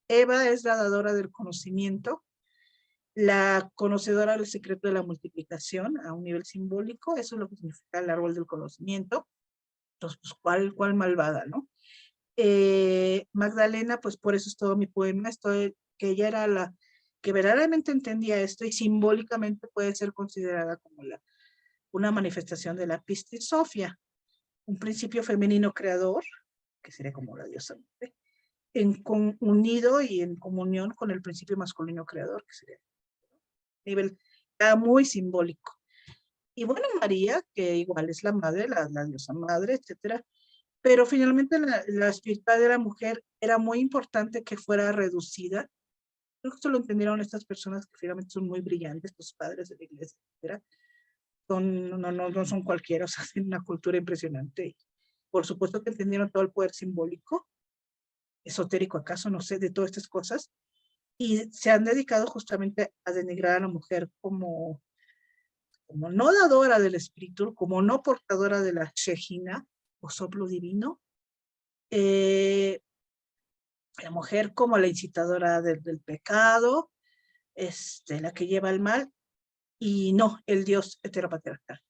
Eva es la dadora del conocimiento, la conocedora del secreto de la multiplicación a un nivel simbólico. Eso es lo que significa el árbol del conocimiento. Entonces, pues, ¿cuál malvada, no? Magdalena, pues por eso es todo mi poema, que ella era la que verdaderamente entendía esto y simbólicamente puede ser considerada como una manifestación de la Pistis Sophia, un principio femenino creador, que sería como la diosa, unido y en comunión con el principio masculino creador, que sería a nivel muy simbólico. Y bueno, María, que igual es la madre, la diosa madre, etcétera. Pero finalmente la espiritualidad de la mujer era muy importante que fuera reducida. Creo que esto lo entendieron estas personas que finalmente son muy brillantes, los padres de la iglesia, etc. No son cualquiera, o sea, tienen una cultura impresionante. Por supuesto que entendieron todo el poder simbólico, esotérico acaso, no sé, de todas estas cosas, y se han dedicado justamente a denigrar a la mujer como no dadora del espíritu, como no portadora de la Shejina o soplo divino, la mujer como la incitadora del pecado, la que lleva el mal, y no el dios heteropatriarcal.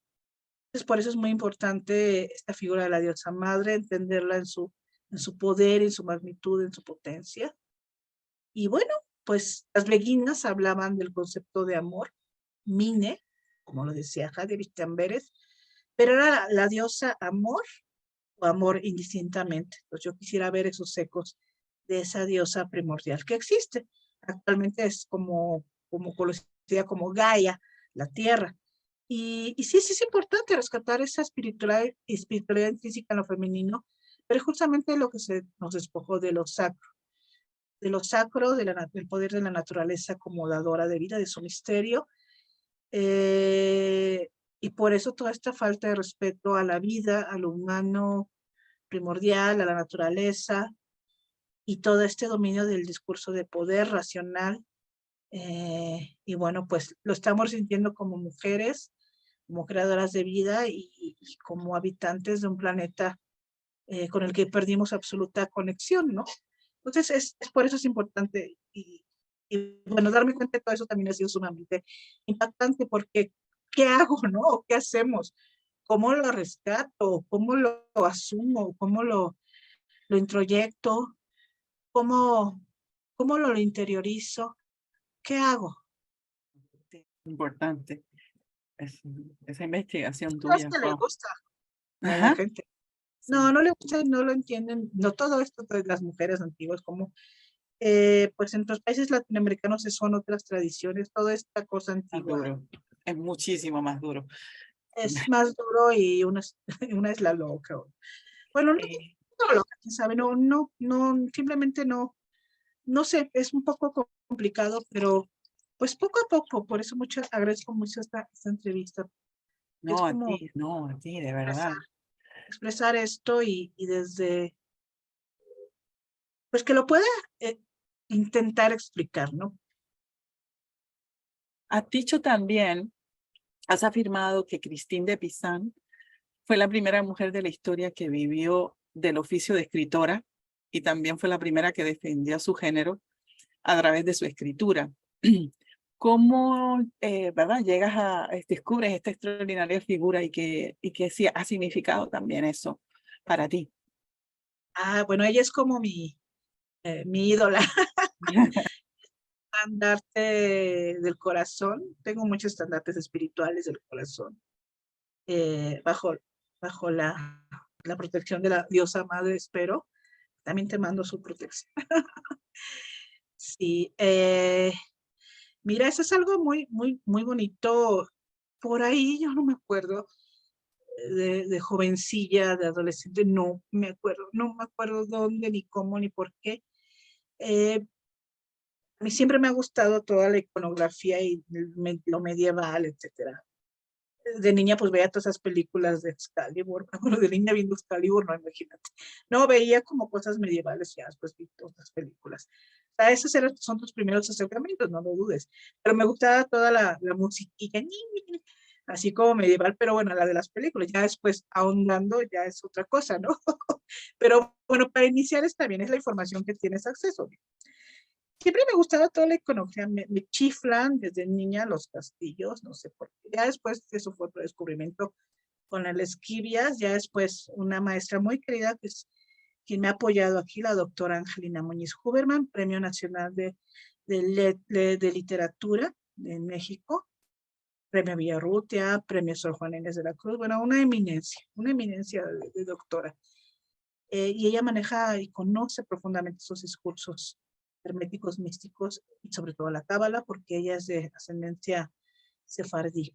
Entonces, por eso es muy importante esta figura de la diosa madre, entenderla en su poder, en su magnitud, en su potencia. Y bueno, pues las beguinas hablaban del concepto de amor, mine, como lo decía Jade Vistamberes, pero era la diosa amor o amor indistintamente. Entonces yo quisiera ver esos ecos de esa diosa primordial que existe. Actualmente es como conocida como Gaia, la tierra. Y sí es importante rescatar esa espiritualidad intrínseca en lo femenino, pero justamente lo que se nos despojó de lo sacro, del poder de la naturaleza como dadora de vida, de su misterio. Y por eso toda esta falta de respeto a la vida, a lo humano primordial, a la naturaleza, y todo este dominio del discurso de poder racional. Y bueno, pues lo estamos sintiendo como mujeres, como creadoras de vida y como habitantes de un planeta con el que perdimos absoluta conexión, ¿no? Entonces, por eso es importante y bueno, darme cuenta de todo eso también ha sido sumamente impactante porque ¿qué hago, no? ¿Qué hacemos? ¿Cómo lo rescato? ¿Cómo lo asumo? ¿Cómo lo introyecto? ¿Cómo lo interiorizo? ¿Qué hago? Importante esa investigación No es tuya. que le Wow. gusta a la Ajá. gente. Sí. No le gusta y no lo entienden. No todo esto de las mujeres antiguas, como pues en los países latinoamericanos son otras tradiciones, toda esta cosa Más antigua duro. Es muchísimo más duro. es más duro y una es la loca. Bueno, no loca, quién sabe, simplemente no sé, es un poco complicado, pero pues poco a poco, por eso agradezco mucho esta entrevista. Es No, a como ti, no, a ti, de expresar, verdad. expresar esto y desde, pues que lo pueda intentar explicar, ¿no? Has dicho también, has afirmado que Christine de Pizan fue la primera mujer de la historia que vivió del oficio de escritora y también fue la primera que defendió su género a través de su escritura. ¿Cómo, verdad, llegas descubres esta extraordinaria figura y que sí ha significado también eso para ti? Bueno, ella es como mi ídola, estandarte del corazón. Tengo muchos estandartes espirituales del corazón, bajo, bajo la protección de la diosa madre, espero. También te mando su protección. Sí, mira, eso es algo muy, muy, muy bonito. Por ahí yo no me acuerdo de jovencilla, de adolescente, no me acuerdo dónde, ni cómo, ni por qué. A mí siempre me ha gustado toda la iconografía y lo medieval, etcétera. De niña pues veía todas esas películas de Excalibur, bueno, de niña viendo Excalibur, no, imagínate. No, veía como cosas medievales, ya después vi todas las películas. O sea, son tus primeros acercamientos, no lo dudes. Pero me gustaba toda la musiquilla, así como medieval, pero bueno, la de las películas, ya después ahondando ya es otra cosa, ¿no? Pero bueno, para iniciar está bien, es la información que tienes acceso. Siempre me gustaba toda la iconografía, me chiflan desde niña los castillos, no sé por qué. Ya después, eso fue otro descubrimiento con el Esquivias, ya después una maestra muy querida, que es quien me ha apoyado aquí, la doctora Angelina Muñiz Huberman, Premio Nacional de Literatura en México, Premio Villarrutia, Premio Sor Juana Inés de la Cruz, bueno, una eminencia de doctora. Y ella maneja y conoce profundamente esos discursos herméticos místicos y sobre todo la cábala, porque ella es de ascendencia sefardí.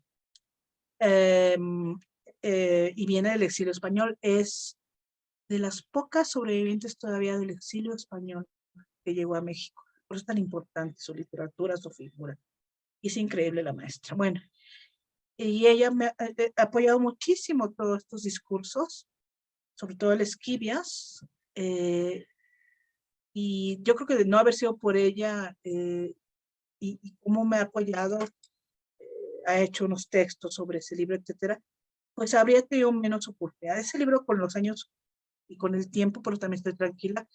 Y viene del exilio español, es de las pocas sobrevivientes todavía del exilio español que llegó a México. Por eso es tan importante su literatura, su figura. Y es increíble la maestra. Bueno, y ella me ha apoyado muchísimo todos estos discursos, sobre todo el Esquivias, y yo creo que de no haber sido por ella y cómo me ha apoyado, ha hecho unos textos sobre ese libro, etcétera, pues habría tenido menos oportunidad. Ese libro con los años y con el tiempo, pero también estoy tranquila,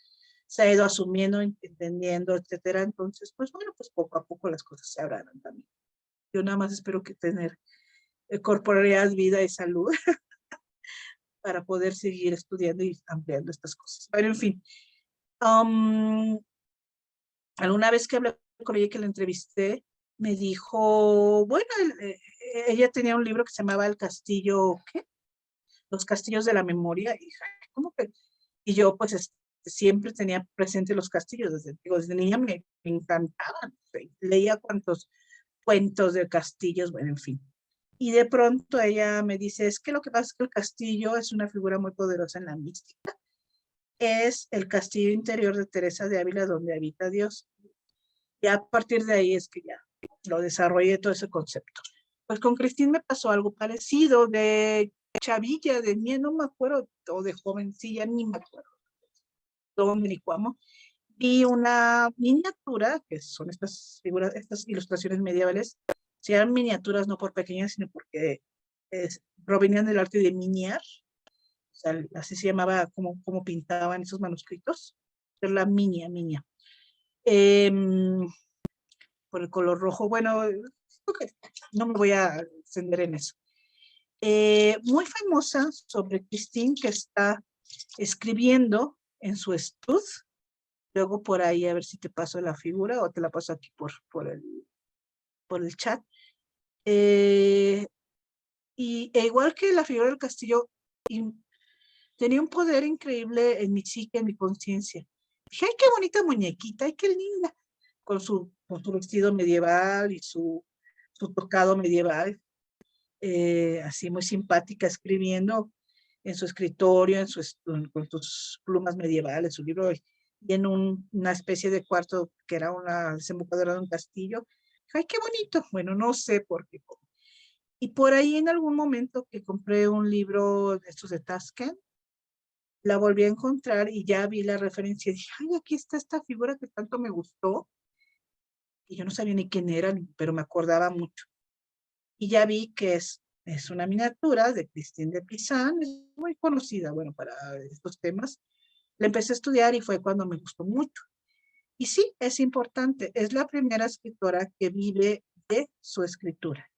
se ha ido asumiendo, entendiendo, etcétera. Entonces, pues bueno, pues poco a poco las cosas se abran también. Yo nada más espero que tener corporalidad, vida y salud para poder seguir estudiando y ampliando estas cosas. Pero en fin, alguna vez que hablé con ella, que la entrevisté, me dijo, bueno, ella tenía un libro que se llamaba El Castillo, ¿qué? Los Castillos de la Memoria. Y, ¿cómo que? Y yo, pues, siempre tenía presente los castillos. Desde niña me encantaban. Leía cuantos cuentos de castillos, bueno, en fin. Y de pronto ella me dice, es que lo que pasa es que el castillo es una figura muy poderosa en la mística. Es el castillo interior de Teresa de Ávila donde habita Dios. Y a partir de ahí es que ya lo desarrollé todo ese concepto. Pues con Cristín me pasó algo parecido, de chavilla, de niña, no me acuerdo, o de jovencilla, ni me acuerdo dónde ni cómo. Vi una miniatura, que son estas figuras, estas ilustraciones medievales, se llaman miniaturas no por pequeñas, sino porque provenían del arte de miniar, o sea, así se llamaba como pintaban esos manuscritos, es la minia. Eh, por el color rojo. Bueno, okay, no me voy a extender en eso. Muy famosa sobre Christine, que está escribiendo en su estudio. Luego por ahí a ver si te paso la figura o te la paso aquí por el chat. Igual que la figura del castillo, tenía un poder increíble en mi psique, en mi conciencia. Dije, ay, qué bonita muñequita, ay, qué linda, con su vestido medieval y su tocado medieval, así muy simpática, escribiendo en su escritorio, con sus plumas medievales, su libro, y en una especie de cuarto que era una desembocadura de un castillo. Dije, ay, qué bonito. Bueno, no sé por qué. Y por ahí en algún momento que compré un libro de estos de Tasken, la volví a encontrar y ya vi la referencia y dije, ay, aquí está esta figura que tanto me gustó. Y yo no sabía ni quién era, pero me acordaba mucho. Y ya vi que es Es una miniatura de Christine de Pizan, es muy conocida, bueno, para estos temas. La empecé a estudiar y fue cuando me gustó mucho. Y sí, es importante, es la primera escritora que vive de su escritura.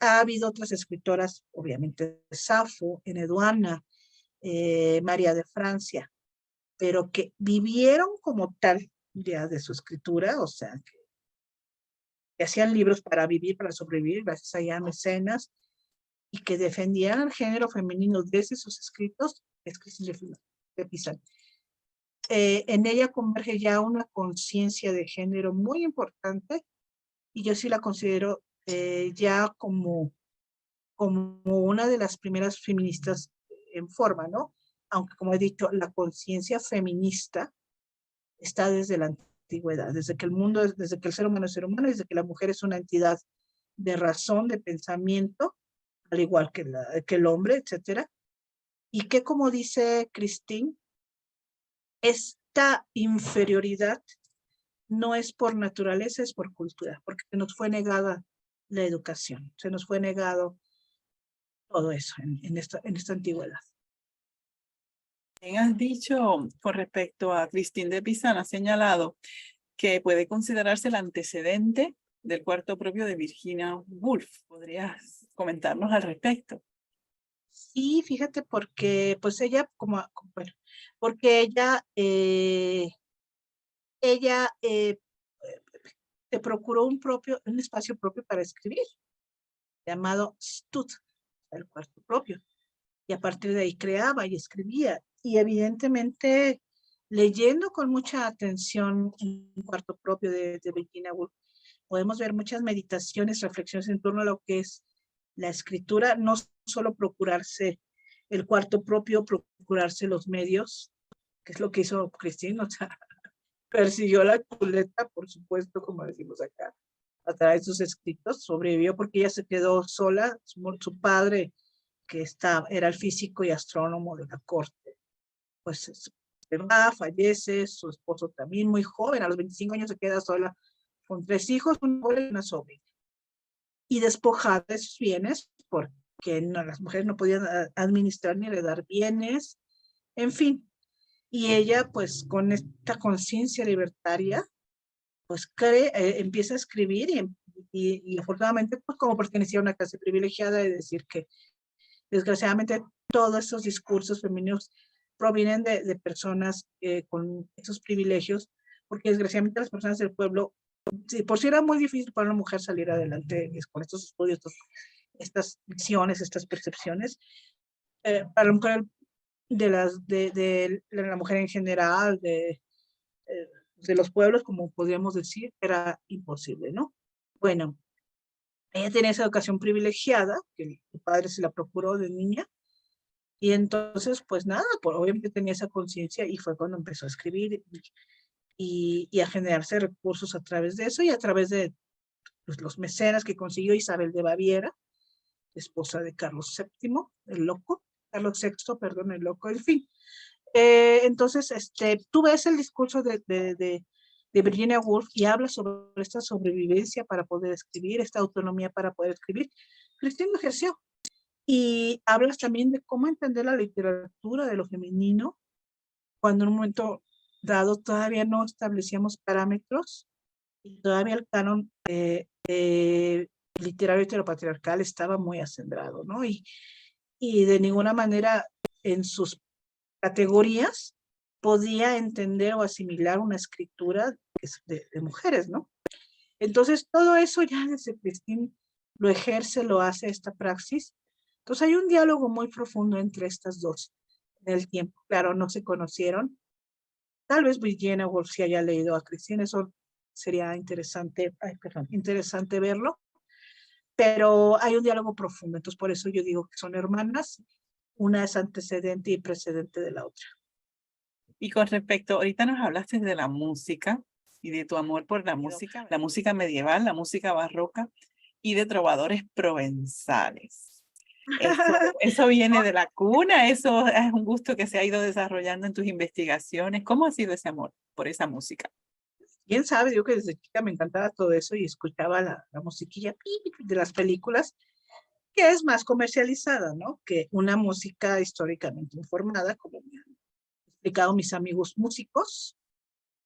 Ha habido otras escritoras, obviamente, Safo, Eneduana, María de Francia, pero que vivieron como tal ya de su escritura, o sea, que hacían libros para vivir, para sobrevivir, gracias a ya mecenas, y que defendían el género femenino desde sus escritos, es Christine de Pizan. En ella converge ya una conciencia de género muy importante, y yo sí la considero ya como una de las primeras feministas en forma, ¿no? Aunque, como he dicho, la conciencia feminista está desde la antigüedad, desde que el mundo, desde que el ser humano es ser humano, desde que la mujer es una entidad de razón, de pensamiento, al igual que el hombre, etcétera. Y que, como dice Christine, esta inferioridad no es por naturaleza, es por cultura, porque se nos fue negada la educación, se nos fue negado todo eso en esta antigüedad. Has dicho con respecto a Christine de Pizan, ha señalado que puede considerarse el antecedente del cuarto propio de Virginia Woolf. ¿Podrías comentarnos al respecto? Sí, fíjate, porque pues ella, bueno, porque ella se procuró un espacio propio para escribir, llamado Stud, el cuarto propio. Y a partir de ahí creaba y escribía. Y evidentemente, leyendo con mucha atención un cuarto propio de Virginia Woolf, podemos ver muchas meditaciones, reflexiones en torno a lo que es la escritura, no solo procurarse el cuarto propio, procurarse los medios, que es lo que hizo Cristina, o sea, persiguió la chuleta, por supuesto, como decimos acá, a través de sus escritos, sobrevivió porque ella se quedó sola, su padre, que era el físico y astrónomo de la corte, pues se va, fallece, su esposo también muy joven, a los 25 años se queda sola con 3 hijos, una abuela y una sobrina. Y despojada de sus bienes, porque las mujeres no podían administrar ni heredar bienes, en fin. Y ella, pues, con esta conciencia libertaria, pues empieza a escribir y afortunadamente, pues, como pertenecía a una clase privilegiada, de decir que, desgraciadamente, todos esos discursos femeninos provienen de personas con esos privilegios, porque desgraciadamente las personas del pueblo, sí, por si era muy difícil para una mujer salir adelante con estos estudios, estas visiones, estas percepciones, para la mujer de la mujer en general, de los pueblos, como podríamos decir, era imposible, ¿no? Bueno, ella tenía esa educación privilegiada, que su padre se la procuró de niña, y entonces, pues nada, obviamente tenía esa conciencia y fue cuando empezó a escribir y a generarse recursos a través de eso y a través de pues, los mecenas que consiguió Isabel de Baviera, esposa de Carlos VII, el loco, Carlos VI, perdón, el loco, en fin. Entonces, tú ves el discurso de Virginia Woolf y habla sobre esta sobrevivencia para poder escribir, esta autonomía para poder escribir. Cristina lo ejerció. Y hablas también de cómo entender la literatura de lo femenino, cuando en un momento dado todavía no establecíamos parámetros y todavía el canon literario heteropatriarcal estaba muy acendrado, ¿no? Y de ninguna manera en sus categorías podía entender o asimilar una escritura de mujeres, ¿no? Entonces, todo eso ya desde Christine lo ejerce, lo hace esta praxis. Entonces, hay un diálogo muy profundo entre estas dos en el tiempo. Claro, no se conocieron. Tal vez Virginia Woolf sí haya leído a Christine, eso sería interesante, interesante verlo, pero hay un diálogo profundo. Entonces, por eso yo digo que son hermanas. Una es antecedente y precedente de la otra. Y con respecto, ahorita nos hablaste de la música y de tu amor por la música medieval, la música barroca y de trovadores provenzales. Eso viene de la cuna, eso es un gusto que se ha ido desarrollando en tus investigaciones. ¿Cómo ha sido ese amor por esa música? Quién sabe, yo que desde chica me encantaba todo eso y escuchaba la musiquilla de las películas. que es más comercializada, ¿no? Que una música históricamente informada, como me han explicado mis amigos músicos,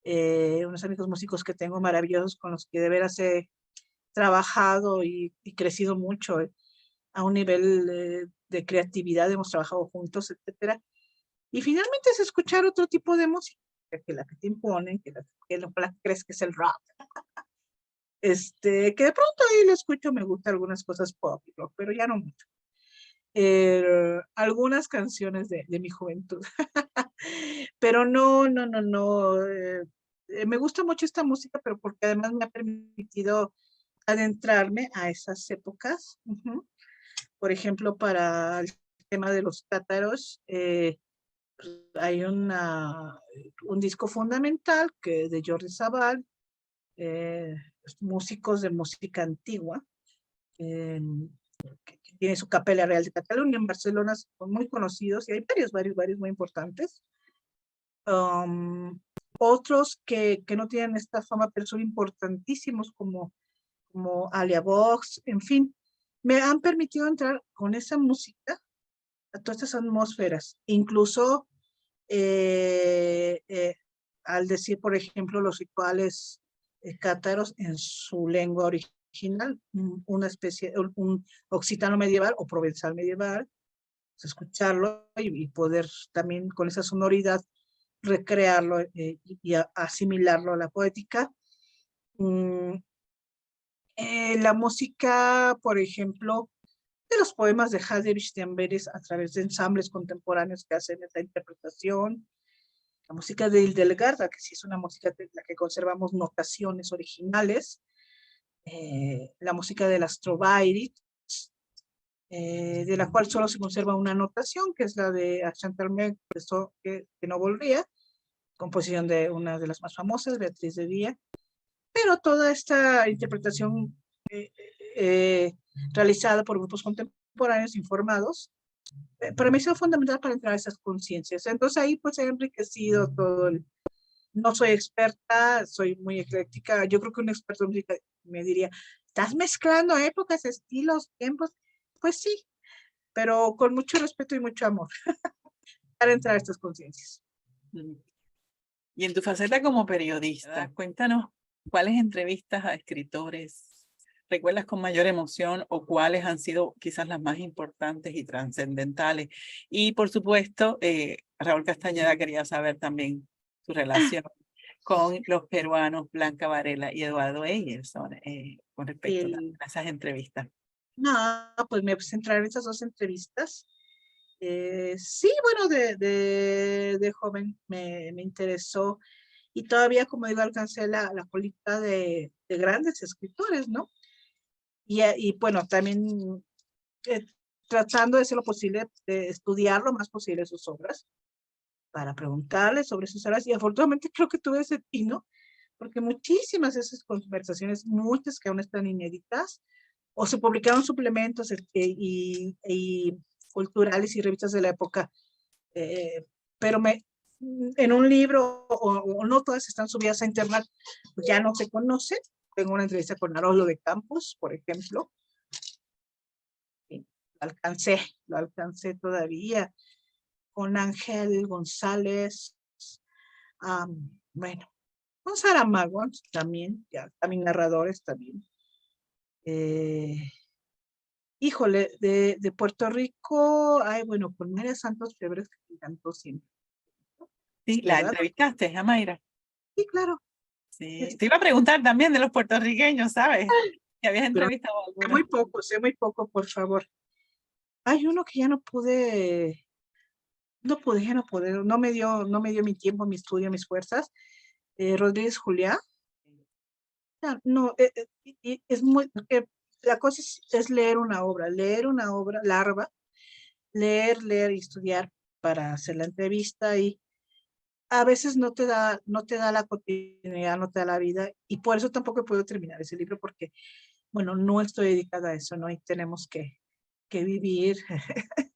unos amigos músicos que tengo maravillosos con los que de veras he trabajado y crecido mucho a un nivel de creatividad, hemos trabajado juntos, etcétera. Y finalmente es escuchar otro tipo de música, que la que te imponen, que la que crees que es el rock. Que de pronto ahí lo escucho, me gustan algunas cosas pop y rock, pero ya no mucho. Algunas canciones de mi juventud. Pero no. Me gusta mucho esta música, pero porque además me ha permitido adentrarme a esas épocas. Por ejemplo, para el tema de los cátaros, hay un disco fundamental que de Jordi Savall, músicos de música antigua, que tiene su Capella Real de Cataluña en Barcelona, son muy conocidos y hay varios muy importantes. Otros que no tienen esta fama, pero son importantísimos como Alia Vox, en fin, me han permitido entrar con esa música a todas estas atmósferas, incluso al decir, por ejemplo, los rituales cátaros en su lengua original, una especie, un occitano medieval o provenzal medieval, pues escucharlo y poder también con esa sonoridad recrearlo y asimilarlo a la poética. La música, por ejemplo, de los poemas de Haderich de Amberes a través de ensambles contemporáneos que hacen esta interpretación. La música de Hildegarda, que sí es una música de la que conservamos notaciones originales. La música de las Trovairits, de la cual solo se conserva una notación, que es la de Chantal que no volvía, composición de una de las más famosas, Beatriz de Día. Pero toda esta interpretación realizada por grupos contemporáneos informados, para mí es fundamental para entrar a esas conciencias. Entonces ahí pues he enriquecido todo el... No soy experta, soy muy ecléctica. Yo creo que un experto en música me diría, ¿estás mezclando épocas, estilos, tiempos? Pues sí, pero con mucho respeto y mucho amor para entrar a estas conciencias. Y en tu faceta como periodista, cuéntanos cuáles entrevistas a escritores recuerdas con mayor emoción o cuáles han sido quizás las más importantes y trascendentales. Y por supuesto, Raúl Castañeda quería saber también su relación con los peruanos Blanca Varela y Eduardo Eyerson con respecto a esas entrevistas. No, pues me centraré en esas dos entrevistas. Sí, bueno, de joven me interesó y todavía, como digo, alcancé la colita de grandes escritores, ¿no? Y bueno, también tratando de hacer lo posible, de estudiar lo más posible sus obras, para preguntarles sobre sus obras, y afortunadamente creo que tuve ese tino, porque muchísimas de esas conversaciones, muchas que aún están inéditas, o se publicaron suplementos y culturales y revistas de la época, pero en un libro o no todas están subidas a internet, ya no se conocen. Tengo una entrevista con Haroldo de Campos, por ejemplo. Lo alcancé todavía. Con Ángel González, bueno, con Saramago también, también narradores también. Híjole, de Puerto Rico, bueno, con María Santos Febres, que me encantó siempre. Sí, la entrevistaste, a Mayra. Sí, claro. Sí, te iba a preguntar también de los puertorriqueños, ¿sabes? Que habías entrevistado a algunos. Sé muy poco, por favor. Hay uno que ya no pude, no me dio mi tiempo, mi estudio, mis fuerzas. Rodríguez Juliá. No, es muy, la cosa es leer una obra, larva, leer y estudiar para hacer la entrevista, y a veces no te da la continuidad, no te da la vida, y por eso tampoco puedo terminar ese libro, porque, bueno, no estoy dedicada a eso, ¿no? Y tenemos que vivir,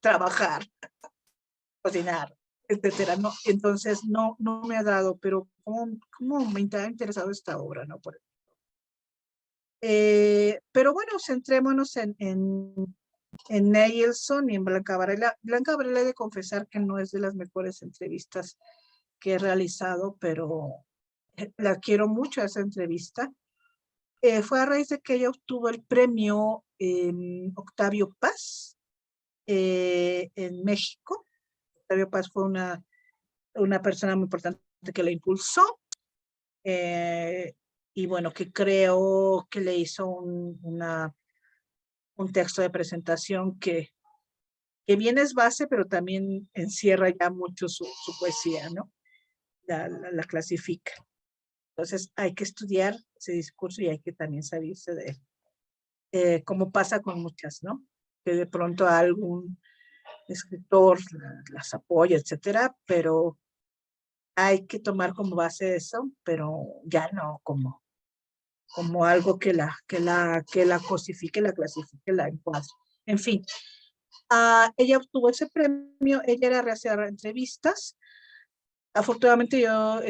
trabajar, cocinar, etcétera, ¿no? Entonces, no me ha dado, pero cómo me ha interesado esta obra, ¿no? Pero bueno, centrémonos en en Nielsen y en Blanca Varela. Blanca Varela, he de confesar que no es de las mejores entrevistas que he realizado, pero la quiero mucho esa entrevista. Fue a raíz de que ella obtuvo el premio Octavio Paz en México. Octavio Paz fue una persona muy importante que la impulsó, y bueno, que creo que le hizo un texto de presentación que bien es base, pero también encierra ya mucho su poesía, ¿no? La clasifica. Entonces hay que estudiar ese discurso y hay que también salirse de él, como pasa con muchas, ¿no? Que de pronto algún escritor las apoya, etcétera, pero hay que tomar como base eso, pero ya no como algo que la cosifique, la clasifique, la encuadre. En fin, ella obtuvo ese premio, ella era realizadora de entrevistas. Afortunadamente yo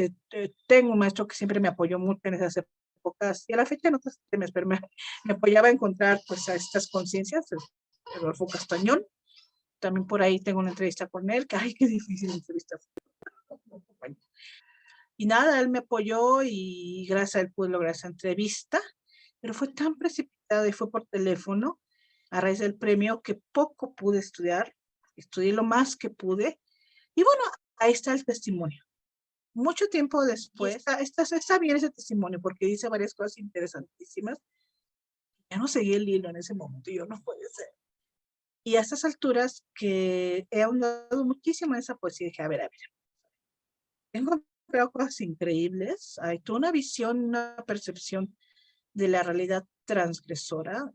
tengo un maestro que siempre me apoyó mucho en esas épocas, y a la fecha en otros temas, pero me apoyaba a encontrar pues a estas conciencias, Rodolfo Castañón. También por ahí tengo una entrevista con él, que ay, qué difícil entrevista. Y nada, él me apoyó y gracias a él pude lograr esa entrevista, pero fue tan precipitada y fue por teléfono a raíz del premio que poco pude estudiar, estudié lo más que pude, y bueno, ahí está el testimonio. Mucho tiempo después, está bien ese testimonio porque dice varias cosas interesantísimas. Ya no seguí el hilo en ese momento, yo no puede ser. Y a estas alturas que he ahondado muchísimo en esa poesía, dije, a ver, tengo cosas increíbles, hay toda una visión, una percepción de la realidad transgresora,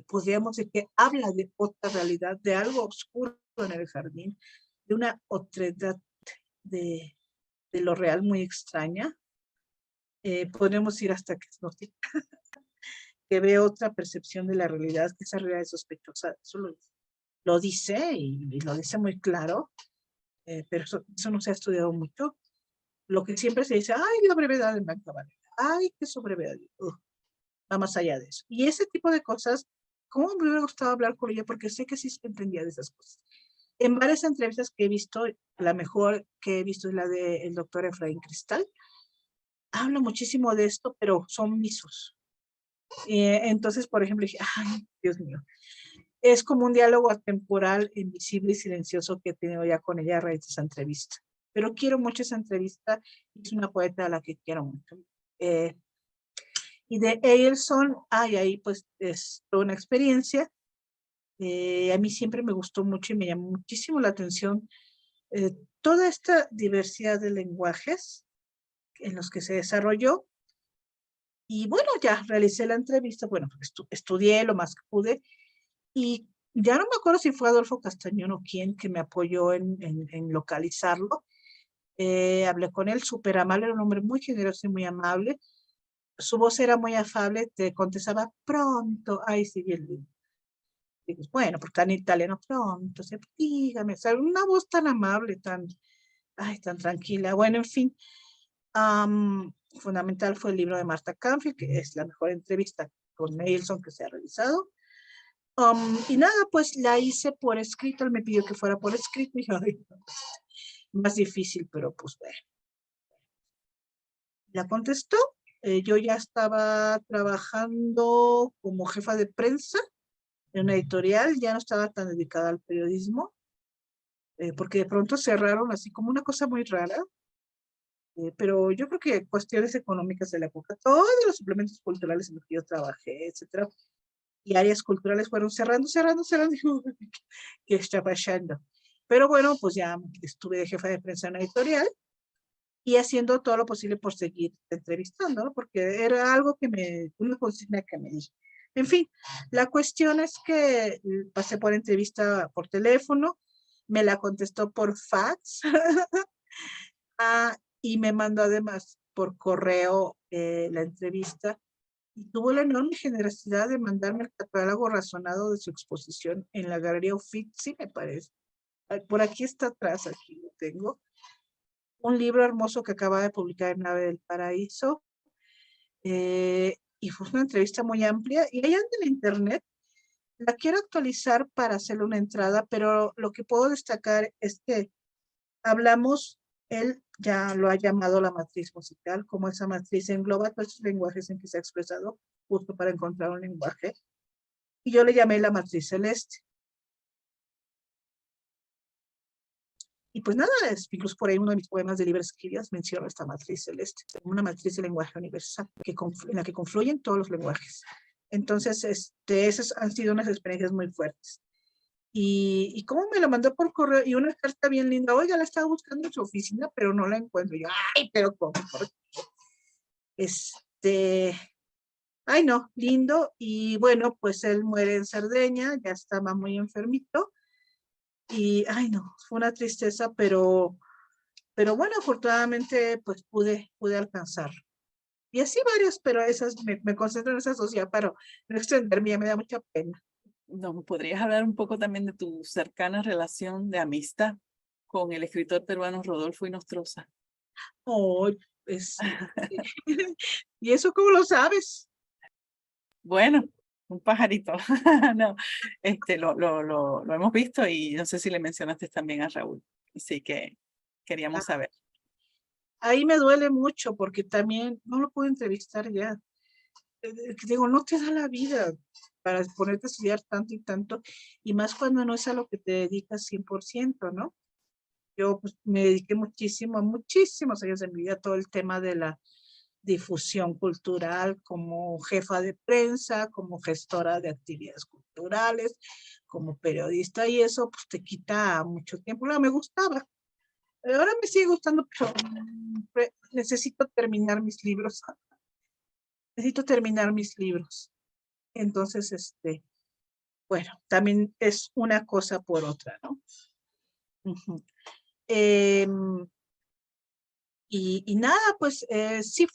podríamos decir que habla de otra realidad, de algo oscuro en el jardín, de una otredad de lo real muy extraña. Podemos ir hasta que nos diga que ve otra percepción de la realidad, que esa realidad es sospechosa. Eso lo dice y lo dice muy claro, pero eso no se ha estudiado mucho. Lo que siempre se dice, ay, la brevedad de Blanca Varela, ay, qué su brevedad, va más allá de eso. Y ese tipo de cosas, ¿cómo me hubiera gustado hablar con ella? Porque sé que sí se entendía de esas cosas. En varias entrevistas que he visto, la mejor que he visto es la del doctor Efraín Cristal. Habla muchísimo de esto, pero son misos. Entonces, por ejemplo, dije, ay, Dios mío, es como un diálogo atemporal, invisible y silencioso que he tenido ya con ella a raíz de esa entrevista. Pero quiero mucho esa entrevista, es una poeta a la que quiero mucho. Y de Eilson, ahí pues es toda una experiencia. A mí siempre me gustó mucho y me llamó muchísimo la atención toda esta diversidad de lenguajes en los que se desarrolló. Y bueno, ya realicé la entrevista, bueno, estudié lo más que pude, y ya no me acuerdo si fue Adolfo Castañón o quién que me apoyó en localizarlo. Hablé con él, súper amable, era un hombre muy generoso y muy amable. Su voz era muy afable, te contestaba pronto, ay, sí, bien lindo. Bueno, porque tan italiano, pronto, dígame, o sea, una voz tan amable, tan tranquila. Bueno, en fin, fundamental fue el libro de Marta Canfield, que es la mejor entrevista con Nelson que se ha realizado. Y nada, pues la hice por escrito, él me pidió que fuera por escrito, y ay, más difícil, pero pues bueno. La contestó, yo ya estaba trabajando como jefa de prensa en una editorial, ya no estaba tan dedicada al periodismo, porque de pronto cerraron así como una cosa muy rara, pero yo creo que cuestiones económicas de la época, todos los suplementos culturales en los que yo trabajé, etcétera, y áreas culturales fueron cerrando, ¿qué está pasando? Pero bueno, pues ya estuve de jefa de prensa en una editorial y haciendo todo lo posible por seguir entrevistando, ¿no? Porque era algo una consigna que me di. En fin, la cuestión es que pasé por entrevista por teléfono, me la contestó por fax, y me mandó además por correo la entrevista, y tuvo la enorme generosidad de mandarme el catálogo razonado de su exposición en la Galería Uffizi, me parece. Por aquí está atrás, aquí lo tengo. Un libro hermoso que acaba de publicar en Nave del Paraíso. Y fue una entrevista muy amplia. Y ahí anda en internet, La quiero actualizar para hacerle una entrada, pero lo que puedo destacar es que hablamos, él ya lo ha llamado la matriz musical, como esa matriz engloba todos los lenguajes en que se ha expresado, justo para encontrar un lenguaje. Y yo le llamé la matriz celeste. Y pues nada, incluso por ahí uno de mis poemas de libres escribidas menciona esta matriz celeste, una matriz de lenguaje universal en la que confluyen todos los lenguajes. Entonces, esas han sido unas experiencias muy fuertes. Y cómo me la mandó por correo, y una carta bien linda, oiga, la estaba buscando en su oficina, pero no la encuentro. Y yo, ay, pero ¿cómo? Ay, no, lindo. Y bueno, pues él muere en Cerdeña, ya estaba muy enfermito. Y, ay, no, fue una tristeza, pero bueno, afortunadamente, pues pude alcanzar. Y así varios, pero esas, me concentro en esas dos ya para no extenderme, ya me da mucha pena. ¿No podrías hablar un poco también de tu cercana relación de amistad con el escritor peruano Rodolfo Inostroza? Oh, pues, ¿y eso cómo lo sabes? Bueno, un pajarito. No, lo hemos visto y no sé si le mencionaste también a Raúl. Así que queríamos saber. Ahí me duele mucho porque también no lo puedo entrevistar ya. Digo, no te da la vida para ponerte a estudiar tanto y tanto, y más cuando no es a lo que te dedicas 100%, ¿no? Yo pues, me dediqué muchísimo, muchísimos años de mi vida a todo el tema de la difusión cultural como jefa de prensa, como gestora de actividades culturales, como periodista, y eso pues te quita mucho tiempo. No, me gustaba. Ahora me sigue gustando, pero necesito terminar mis libros. Necesito terminar mis libros. Entonces, bueno, también es una cosa por otra, ¿no? Uh-huh. Y nada, pues sí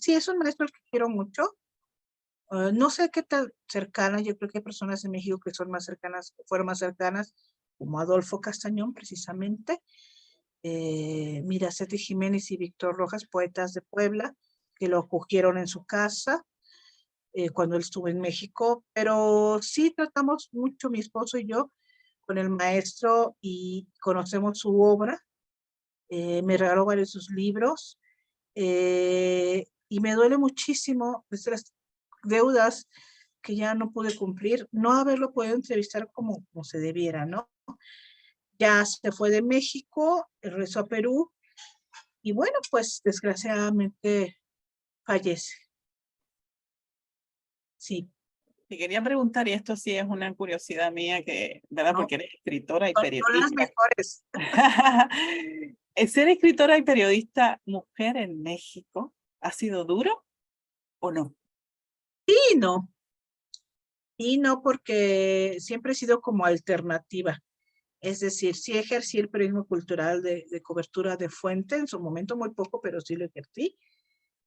es un maestro al que quiero mucho. No sé qué tan cercana, yo creo que hay personas en México que son más cercanas, fueron más cercanas, como Adolfo Castañón, precisamente. Miracete Jiménez y Víctor Rojas, poetas de Puebla, que lo acogieron en su casa cuando él estuvo en México, pero sí tratamos mucho, mi esposo y yo, con el maestro y conocemos su obra. Me regaló varios de sus libros y me duele muchísimo las deudas que ya no pude cumplir, no haberlo podido entrevistar como se debiera, ¿no? Ya se fue de México, regresó a Perú y bueno, pues desgraciadamente fallece. Sí. Te quería preguntar, y esto sí es una curiosidad mía, ¿verdad? No, Porque eres escritora y son las periodista. mejores. ¿Ser escritora y periodista mujer en México ha sido duro o no? Y no, porque siempre he sido como alternativa. Es decir, sí ejercí el periodismo cultural de cobertura de fuente, en su momento muy poco, pero sí lo ejercí.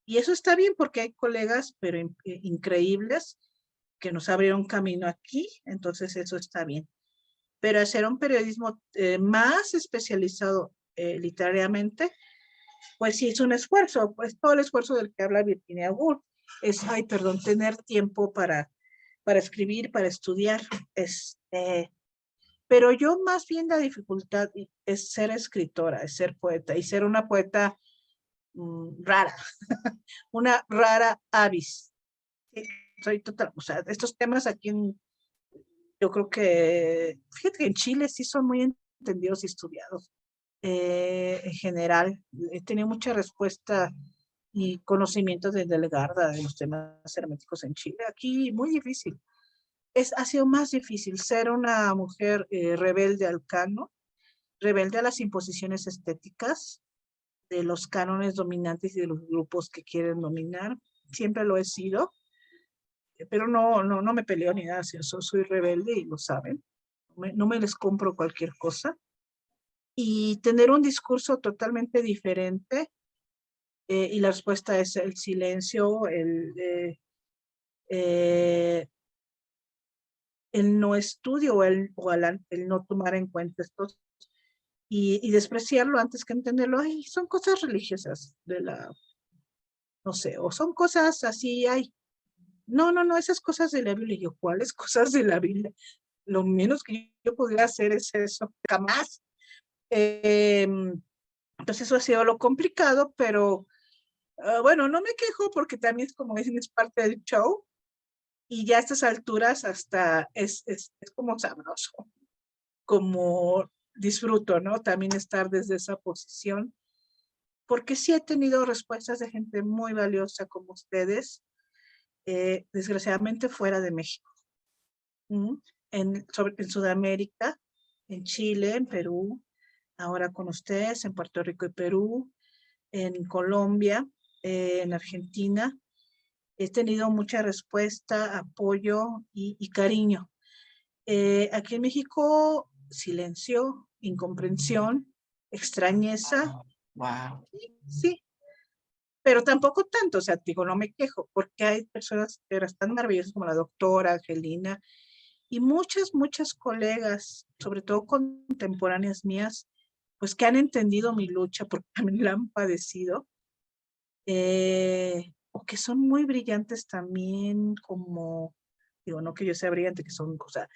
Y eso está bien porque hay colegas, pero increíbles, que nos abrieron camino aquí, entonces eso está bien. Pero hacer un periodismo más especializado literariamente, pues sí es un esfuerzo, pues todo el esfuerzo del que habla Virginia Woolf es, ay, perdón, tener tiempo para escribir, para estudiar, pero yo más bien la dificultad es ser escritora, es ser poeta y ser una poeta rara, una rara avis. Soy total, o sea, estos temas aquí yo creo que, fíjate que en Chile sí son muy entendidos y estudiados. En general, he tenido mucha respuesta y conocimiento desde Legarda de los temas herméticos en Chile. Aquí muy difícil. Ha sido más difícil ser una mujer rebelde al canon, rebelde a las imposiciones estéticas de los cánones dominantes y de los grupos que quieren dominar. Siempre lo he sido, pero no me peleo ni nada, soy rebelde y lo saben. No me les compro cualquier cosa. Y tener un discurso totalmente diferente y la respuesta es el silencio, el no estudio el no tomar en cuenta estos y despreciarlo antes que entenderlo. Ay, son cosas religiosas no sé, o son cosas así, ay, no, esas cosas de la Biblia. Y yo, ¿cuáles cosas de la Biblia? Lo menos que yo podría hacer es eso, jamás. Entonces eso ha sido lo complicado, pero bueno, no me quejo porque también es como dicen, es parte del show y ya a estas alturas hasta es como sabroso, como disfruto, ¿no? También estar desde esa posición, porque sí he tenido respuestas de gente muy valiosa como ustedes, desgraciadamente fuera de México, ¿m? En Sudamérica, en Chile, en Perú, ahora con ustedes, en Puerto Rico y Perú, en Colombia, en Argentina. He tenido mucha respuesta, apoyo y cariño. Aquí en México, silencio, incomprensión, extrañeza, Wow. sí, pero tampoco tanto, o sea, digo, no me quejo, porque hay personas que eran tan maravillosas como la doctora Angelina y muchas colegas, sobre todo contemporáneas mías, pues que han entendido mi lucha porque también la han padecido, o que son muy brillantes también, como, digo, no que yo sea brillante, que son, o sea,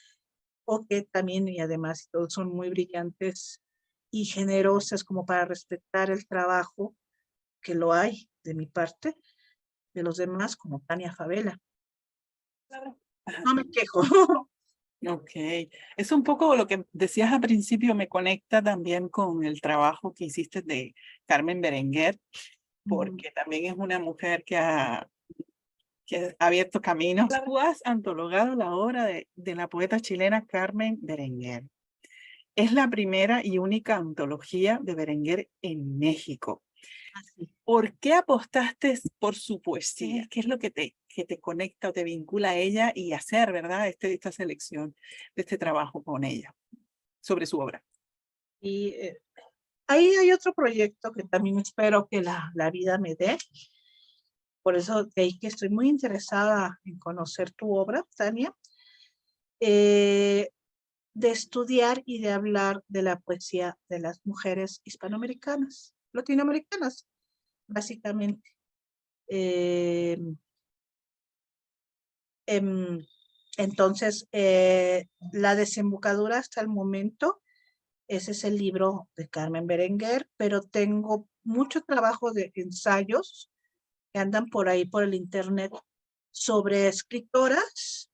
o que también y además todos son muy brillantes y generosas como para respetar el trabajo que lo hay de mi parte, de los demás, como Tania Favela. No me quejo. Ok, es un poco lo que decías al principio, me conecta también con el trabajo que hiciste de Carmen Berenguer, porque también es una mujer que ha abierto caminos. Tú has antologado la obra de la poeta chilena Carmen Berenguer. Es la primera y única antología de Berenguer en México. Así. ¿Por qué apostaste por su poesía? ¿Qué es lo que te conecta o te vincula a ella y hacer, verdad, esta selección de este trabajo con ella sobre su obra? Y ahí hay otro proyecto que también espero que la vida me dé. Por eso de ahí que estoy muy interesada en conocer tu obra, Tania, eh, de estudiar y de hablar de la poesía de las mujeres hispanoamericanas, latinoamericanas, básicamente. Eh, em, entonces, la desembocadura hasta el momento, ese es el libro de Carmen Berenguer, pero tengo mucho trabajo de ensayos que andan por ahí por el internet sobre escritoras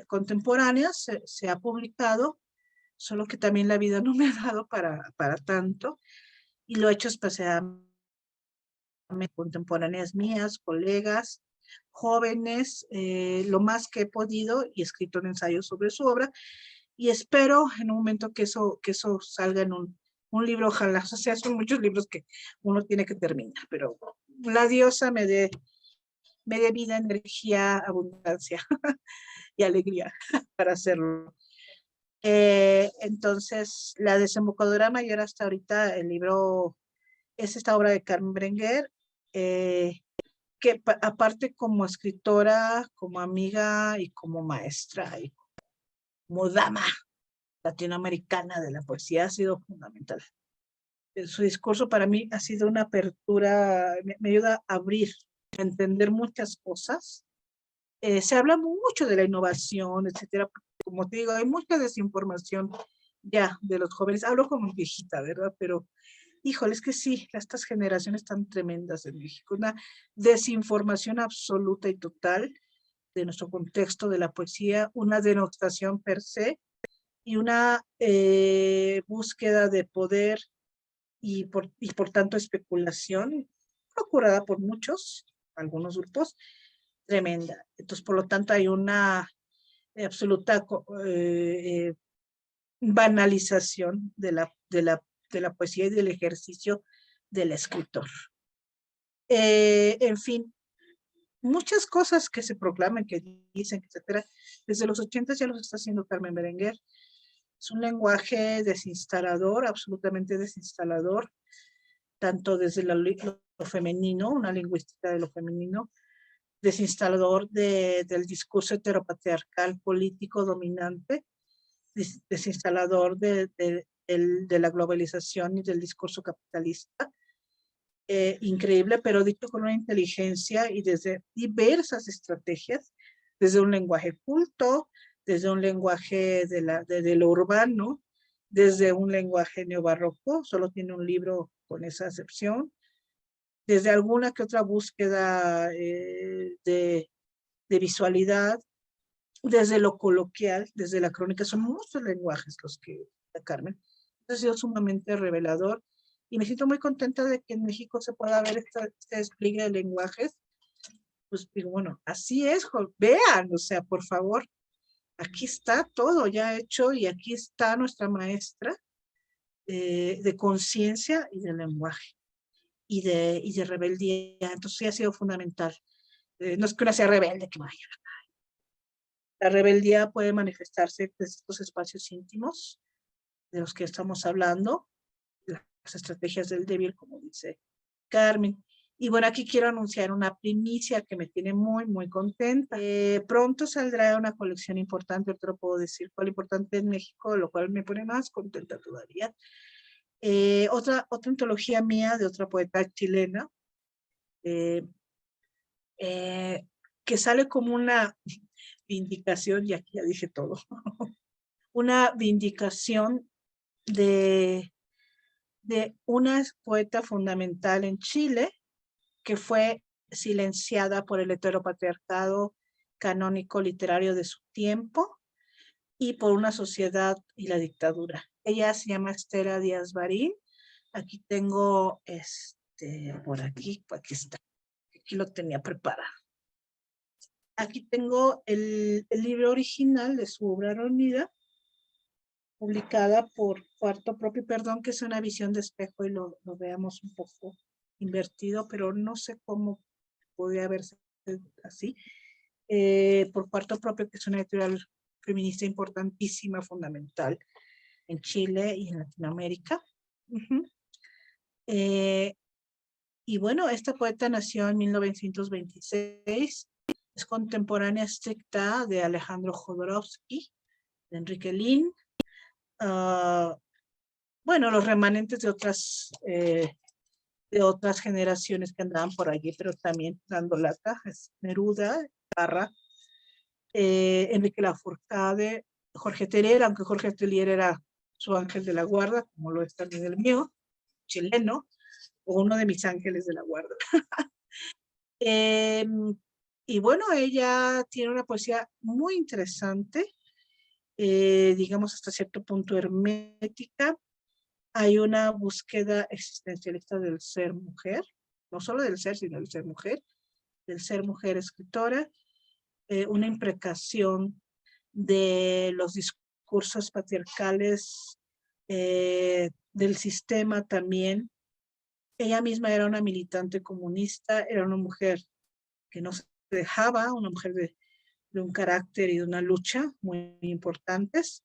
contemporáneas, se ha publicado, solo que también la vida no me ha dado para tanto, y lo he hecho especialmente contemporáneas mías, colegas, jóvenes, lo más que he podido y he escrito un ensayo sobre su obra y espero en un momento que eso salga en un libro, ojalá, o sea, son muchos libros que uno tiene que terminar, pero la diosa me dé vida, energía, abundancia y alegría para hacerlo. Entonces, la desembocadura mayor hasta ahorita, el libro es esta obra de Carmen Berenguer, eh, que aparte como escritora, como amiga y como maestra y como dama latinoamericana de la poesía ha sido fundamental. Su discurso para mí ha sido una apertura, me ayuda a abrir, a entender muchas cosas. Se habla mucho de la innovación, etcétera. Como te digo, hay mucha desinformación ya de los jóvenes. Hablo como viejita, ¿verdad? Pero híjole, es que sí, estas generaciones están tremendas en México. Una desinformación absoluta y total de nuestro contexto de la poesía, una denostación per se y una búsqueda de poder y por tanto especulación procurada por muchos, algunos grupos, tremenda. Entonces, por lo tanto, hay una absoluta banalización de la poesía y del ejercicio del escritor. En fin, muchas cosas que se proclaman, que dicen, etcétera, desde los 80 ya los está haciendo Carmen Berenguer. Es un lenguaje desinstalador, absolutamente desinstalador, tanto desde lo femenino, una lingüística de lo femenino, desinstalador del discurso heteropatriarcal político dominante, desinstalador de la globalización y del discurso capitalista, increíble, pero dicho con una inteligencia y desde diversas estrategias, desde un lenguaje culto, desde un lenguaje de lo urbano, desde un lenguaje neobarroco, solo tiene un libro con esa acepción, desde alguna que otra búsqueda de visualidad, desde lo coloquial, desde la crónica, son muchos lenguajes los que Carmen. Ha sido sumamente revelador y me siento muy contenta de que en México se pueda ver este despliegue de lenguajes. Pues digo, bueno, así es, vean, o sea, por favor, aquí está todo ya hecho y aquí está nuestra maestra de conciencia y de lenguaje y de rebeldía. Entonces sí ha sido fundamental. No es que una sea rebelde, que vaya. La rebeldía puede manifestarse desde estos espacios íntimos de los que estamos hablando, las estrategias del débil, como dice Carmen. Y bueno, aquí quiero anunciar una primicia que me tiene muy, muy contenta. Pronto saldrá una colección importante, otro puedo decir cuál importante en México, lo cual me pone más contenta todavía. Otra antología mía de otra poeta chilena, que sale como una vindicación, y aquí ya dije todo, una vindicación de una poeta fundamental en Chile que fue silenciada por el heteropatriarcado canónico literario de su tiempo y por una sociedad y la dictadura. Ella se llama Estela Díaz Barín. Aquí tengo, por aquí está, aquí lo tenía preparado. Aquí tengo el libro original de su obra reunida, publicada por Cuarto Propio, perdón que es una visión de espejo y lo veamos un poco invertido, pero no sé cómo podría verse así, por Cuarto Propio, que es una editorial feminista importantísima, fundamental en Chile y en Latinoamérica. Y bueno, esta poeta nació en 1926, es contemporánea estricta de Alejandro Jodorowsky, de Enrique Lin, bueno, los remanentes de otras generaciones que andaban por allí, pero también dando lata, Neruda, Parra, Enrique Lafourcade, Jorge Teller, aunque Jorge Teller era su ángel de la guarda, como lo es también el mío, chileno, o uno de mis ángeles de la guarda. Y bueno, ella tiene una poesía muy interesante, digamos hasta cierto punto hermética. Hay una búsqueda existencialista del ser mujer, no solo del ser, sino del ser mujer escritora, una imprecación de los discursos patriarcales, del sistema también. Ella misma era una militante comunista, era una mujer que no se dejaba, una mujer de un carácter y de una lucha muy importantes.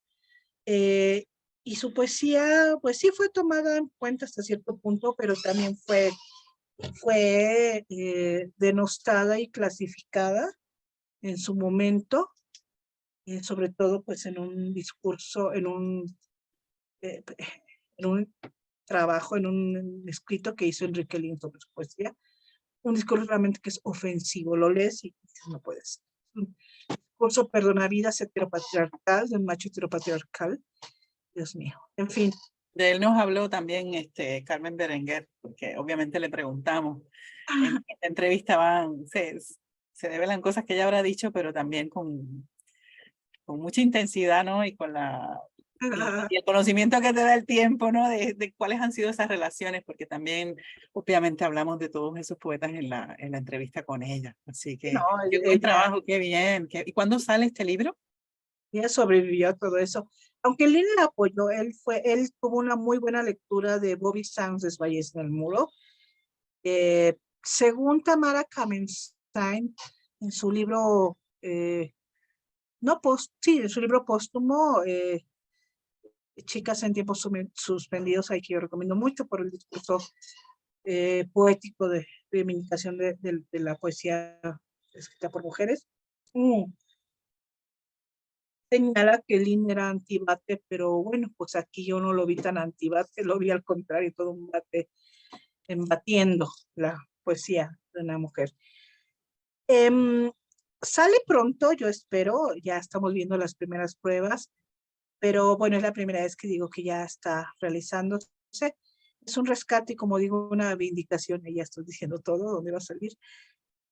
Y su poesía, pues sí fue tomada en cuenta hasta cierto punto, pero también fue denostada y clasificada en su momento, sobre todo pues en un discurso, eh, en un trabajo, en un escrito que hizo Enrique Lin sobre su poesía, un discurso realmente que es ofensivo, lo lees y dices, no puede ser. Un discurso perdonavidas heteropatriarcal, de un macho heteropatriarcal, Dios mío, en fin. De él nos habló también Carmen Berenguer, porque obviamente le preguntamos. En esta entrevista se develan cosas que ella habrá dicho, pero también con mucha intensidad, ¿no? Y con y el conocimiento que te da el tiempo, ¿no? De cuáles han sido esas relaciones, porque también, obviamente, hablamos de todos esos poetas en la entrevista con ella. Así que, No, qué buen trabajo, qué bien. ¿Y cuándo sale este libro? Ella sobrevivió a todo eso. Aunque Lin la apoyó, él tuvo una muy buena lectura de Bobby Sands de Valles del Muro. Según Tamara Kamenstein, en su libro, en su libro póstumo, Chicas en tiempos suspendidos, que yo recomiendo mucho por el discurso poético de reivindicación de la poesía escrita por mujeres. Señala que Lin era antibate, pero bueno, pues aquí yo no lo vi tan antibate, lo vi al contrario, todo un bate embatiendo la poesía de una mujer. Em, Sale pronto, yo espero, ya estamos viendo las primeras pruebas, pero bueno, es la primera vez que digo que ya está realizándose. Es un rescate y como digo, una vindicación, y ya estoy diciendo todo, dónde va a salir,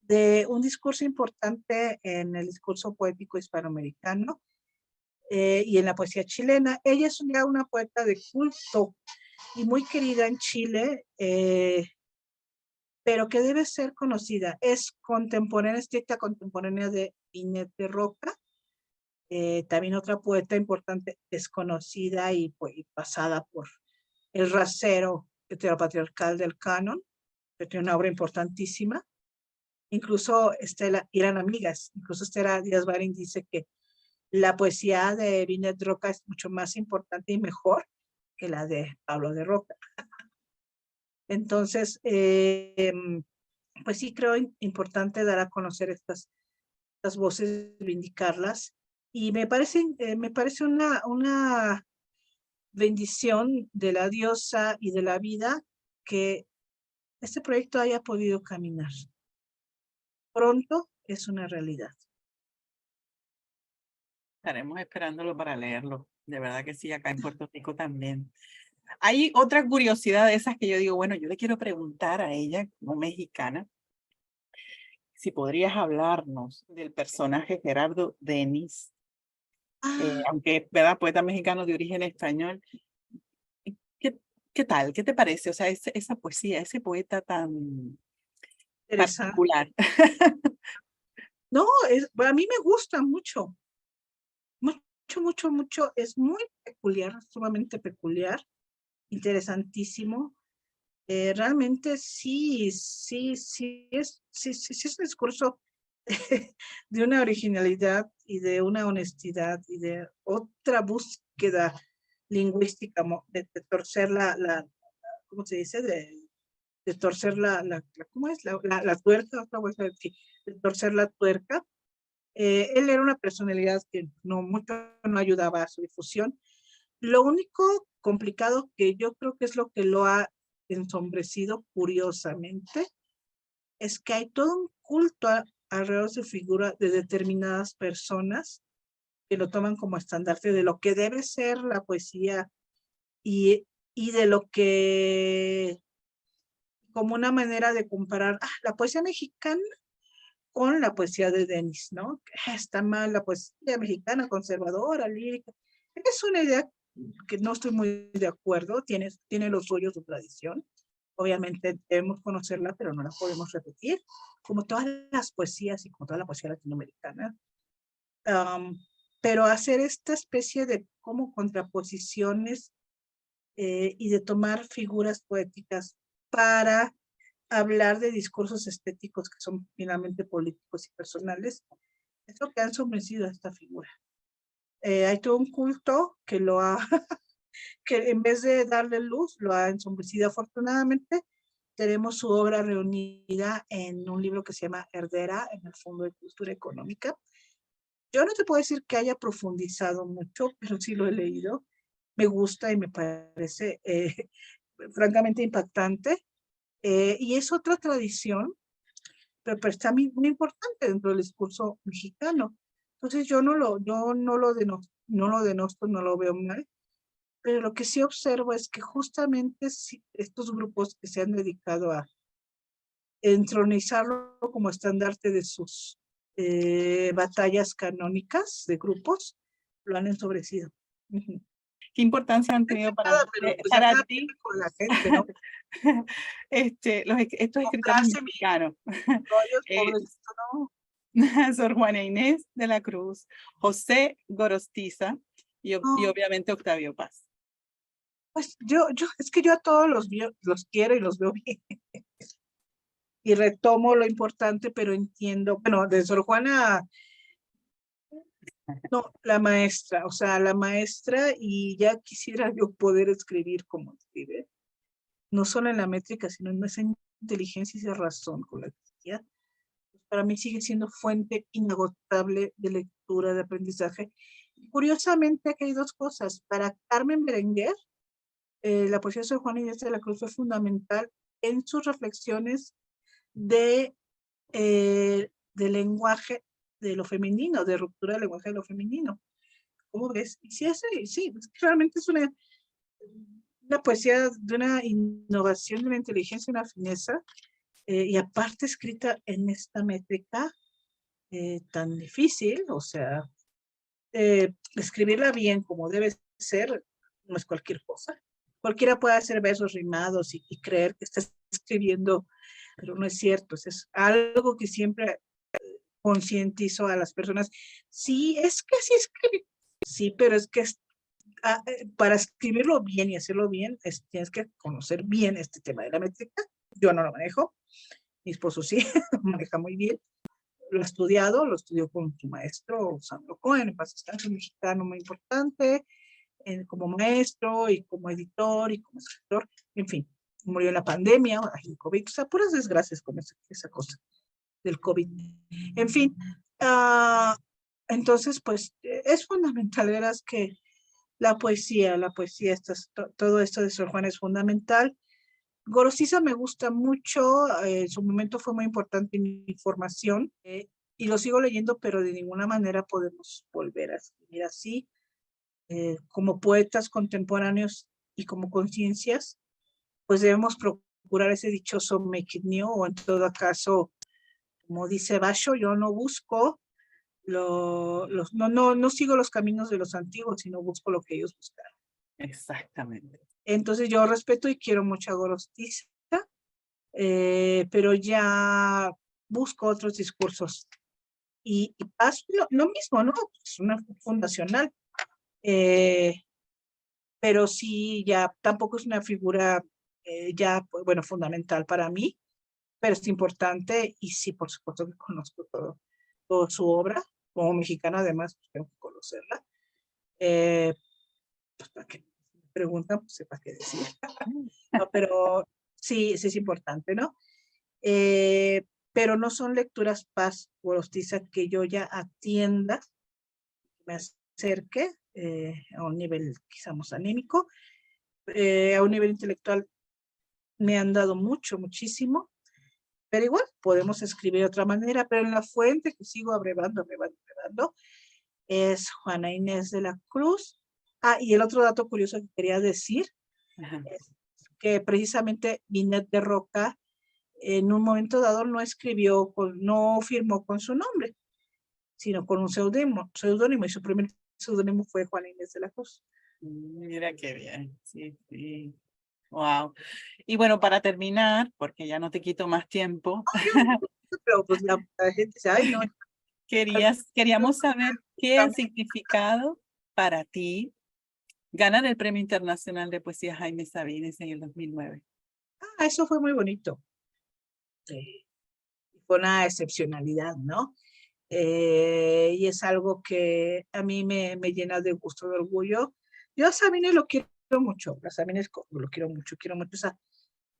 de un discurso importante en el discurso poético hispanoamericano y en la poesía chilena. Ella es ya una poeta de culto y muy querida en Chile, pero que debe ser conocida. Es contemporánea, estricta contemporánea de Inés de Roca, también otra poeta importante, desconocida y pasada por el rasero heteropatriarcal del canon, que tiene una obra importantísima. Incluso eran amigas, incluso Estela Díaz Barin dice que la poesía de Vinet Roca es mucho más importante y mejor que la de Pablo de Roca. Entonces, pues sí creo importante dar a conocer estas voces, vindicarlas. Y me parece una bendición de la diosa y de la vida que este proyecto haya podido caminar. Pronto es una realidad. Estaremos esperándolo para leerlo. De verdad que sí, acá en Puerto Rico también. Hay otra curiosidad de esas que yo digo, bueno, yo le quiero preguntar a ella, como mexicana, si podrías hablarnos del personaje Gerardo Denis, aunque es, ¿verdad?, poeta mexicano de origen español. ¿Qué, qué tal? ¿Qué te parece? O sea, esa poesía, ese poeta tan Interesante. particular. No, a mí me gusta mucho, mucho, mucho, mucho. Es muy peculiar, sumamente peculiar, interesantísimo. Realmente sí es un discurso de una originalidad y de una honestidad y de otra búsqueda lingüística, de torcer ¿cómo se dice? De torcer ¿cómo es? La tuerca, otra vez, de torcer la tuerca. Él era una personalidad que mucho no ayudaba a su difusión. Lo único complicado que yo creo que es lo que lo ha ensombrecido curiosamente es que hay todo un culto alrededor de su figura de determinadas personas que lo toman como estandarte de lo que debe ser la poesía y, y de lo que como una manera de comparar la poesía mexicana con la poesía de Denis, ¿no? Está mal la poesía mexicana, conservadora, lírica. Es una idea que no estoy muy de acuerdo, tiene los suyos, su tradición. Obviamente debemos conocerla, pero no la podemos repetir, como todas las poesías y como toda la poesía latinoamericana. Um, pero hacer esta especie de como contraposiciones y de tomar figuras poéticas para hablar de discursos estéticos que son finalmente políticos y personales, es lo que han ensombrecido a esta figura. Hay todo un culto que que en vez de darle luz, lo ha ensombrecido. Afortunadamente, tenemos su obra reunida en un libro que se llama Herdera, en el Fondo de Cultura Económica. Yo no te puedo decir que haya profundizado mucho, pero sí lo he leído. Me gusta y me parece francamente impactante. Y es otra tradición, pero está muy importante dentro del discurso mexicano. Entonces yo no lo denosto, no lo veo mal, pero lo que sí observo es que justamente estos grupos que se han dedicado a entronizarlo como estandarte de sus batallas canónicas de grupos, lo han ensobrecido. ¿Qué importancia han tenido Pero pues para acá ti con la gente, ¿no? estos escritores Comprarse mexicanos? rollos, Eh, pobres, ¿no? Sor Juana Inés de la Cruz, José Gorostiza y No, obviamente Octavio Paz. pues es que yo a todos los quiero y los veo bien. Y retomo lo importante, pero entiendo, bueno, de Sor Juana, no, la maestra, o sea, la maestra, y ya quisiera yo poder escribir como escribe, no solo en la métrica, sino en esa inteligencia y esa razón con la que escribía. Para mí sigue siendo fuente inagotable de lectura, de aprendizaje. Curiosamente, aquí hay dos cosas. Para Carmen Berenguer, la poesía de Sor Juana Inés de la Cruz fue fundamental en sus reflexiones de lenguaje de lo femenino, de ruptura del lenguaje de lo femenino. ¿Cómo ves? Y sí, sí, realmente es una poesía de una innovación, de una inteligencia, una fineza, y aparte escrita en esta métrica tan difícil, o sea, escribirla bien como debe ser, no es cualquier cosa. Cualquiera puede hacer versos rimados y creer que está escribiendo, pero no es cierto. Es algo que siempre concientizo a las personas. Sí, es que sí escribe. Sí, pero es que para escribirlo bien y hacerlo bien, tienes que conocer bien este tema de la métrica. Yo no lo manejo, mi esposo sí, lo maneja muy bien. Lo estudió con su maestro, Sandro Cohen, en paz descanse, un mexicano muy importante, como maestro y como editor y como escritor, en fin, murió en la pandemia, el COVID, o sea, puras desgracias con esa cosa del COVID. En fin, entonces, pues, es fundamental, verás que la poesía, todo esto de Sor Juana es fundamental. Gorostiza me gusta mucho, en su momento fue muy importante en mi formación, y lo sigo leyendo, pero de ninguna manera podemos volver a escribir así. Como poetas contemporáneos y como conciencias, pues debemos procurar ese dichoso make it new, o en todo caso, como dice Basho, yo no busco, no sigo los caminos de los antiguos, sino busco lo que ellos buscaron. Exactamente. Entonces yo respeto y quiero mucho a Gorostiza, pero ya busco otros discursos. Y Paz, lo mismo, ¿no? Es una fundacional. Pero sí, ya tampoco es una figura ya, pues, bueno, fundamental para mí, pero es importante y sí, por supuesto que conozco toda su obra. Como mexicana, además, pues, tengo que conocerla. Pues para que me preguntan, pues sepa qué decir. No, pero sí, sí es importante, ¿no? Pero no son lecturas Paz Gorostiza que yo ya atienda, me acerque a un nivel quizá más anímico, a un nivel intelectual me han dado muchísimo, pero igual podemos escribir de otra manera, pero en la fuente que sigo abrevando, es Juana Inés de la Cruz. Y el otro dato curioso que quería decir es que precisamente Binet de Roca en un momento dado no firmó con su nombre, sino con un seudónimo, y su primer seudónimo fue Juana Inés de la Cruz. Mira qué bien, sí, sí. Wow. Y bueno, para terminar, porque ya no te quito más tiempo, Pero pues la gente dice, ay, no. queríamos saber qué significado para ti ganar el Premio Internacional de Poesía Jaime Sabines en el 2009. Eso fue muy bonito. Fue una excepcionalidad, ¿no? Y es algo que a mí me llena de gusto, de orgullo. Yo a Sabines lo quiero mucho, a Sabines lo quiero mucho esa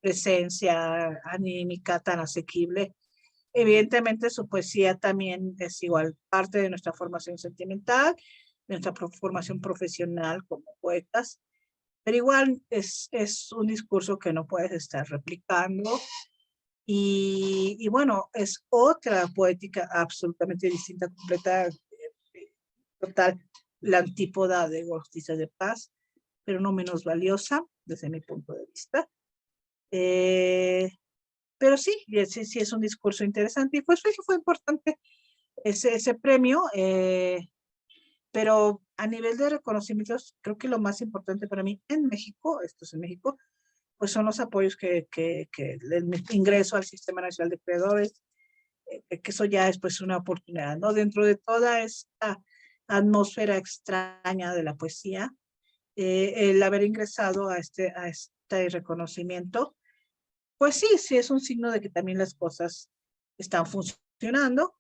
presencia anímica tan asequible. Evidentemente su poesía también es igual parte de nuestra formación sentimental, de nuestra formación profesional como poetas, pero igual es un discurso que no puedes estar replicando. Y bueno, es otra poética absolutamente distinta, completa, total, la antípoda de Gorostiza de Paz, pero no menos valiosa desde mi punto de vista. Pero sí, sí es un discurso interesante, y pues fue importante ese premio, pero a nivel de reconocimientos, creo que lo más importante para mí en México, esto es en México, pues son los apoyos que el ingreso al Sistema Nacional de Creadores, que eso ya es pues una oportunidad, ¿no? Dentro de toda esta atmósfera extraña de la poesía, el haber ingresado a este reconocimiento, pues sí es un signo de que también las cosas están funcionando.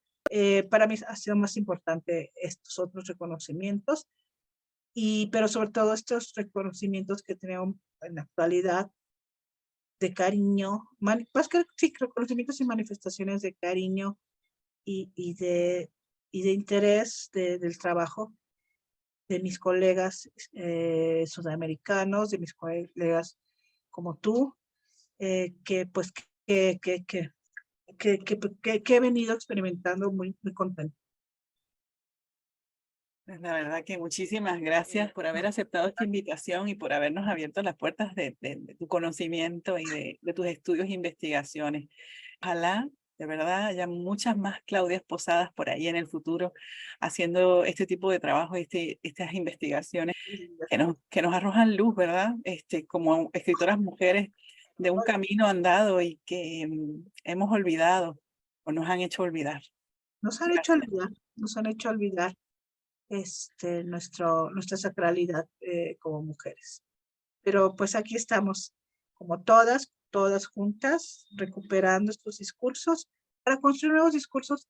Para mí ha sido más importante estos otros reconocimientos, pero sobre todo estos reconocimientos que tenemos en la actualidad de cariño, más que sí, reconocimientos y manifestaciones de cariño y de interés del trabajo de mis colegas sudamericanos, de mis colegas como tú, que pues que he venido experimentando muy contento. Pues la verdad que muchísimas gracias por haber aceptado esta invitación y por habernos abierto las puertas de tu conocimiento y de tus estudios e investigaciones. Ojalá, de verdad, haya muchas más Claudias Posadas por ahí en el futuro haciendo este tipo de trabajo, estas investigaciones que nos arrojan luz, ¿verdad? Como escritoras mujeres de un camino andado y que hemos olvidado o nos han hecho olvidar. Nos han hecho Gracias. olvidar, nos han hecho olvidar nuestra sacralidad como mujeres. Pero pues aquí estamos, como todas juntas, recuperando estos discursos para construir nuevos discursos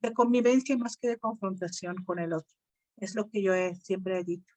de convivencia más que de confrontación con el otro. Es lo que yo siempre he dicho.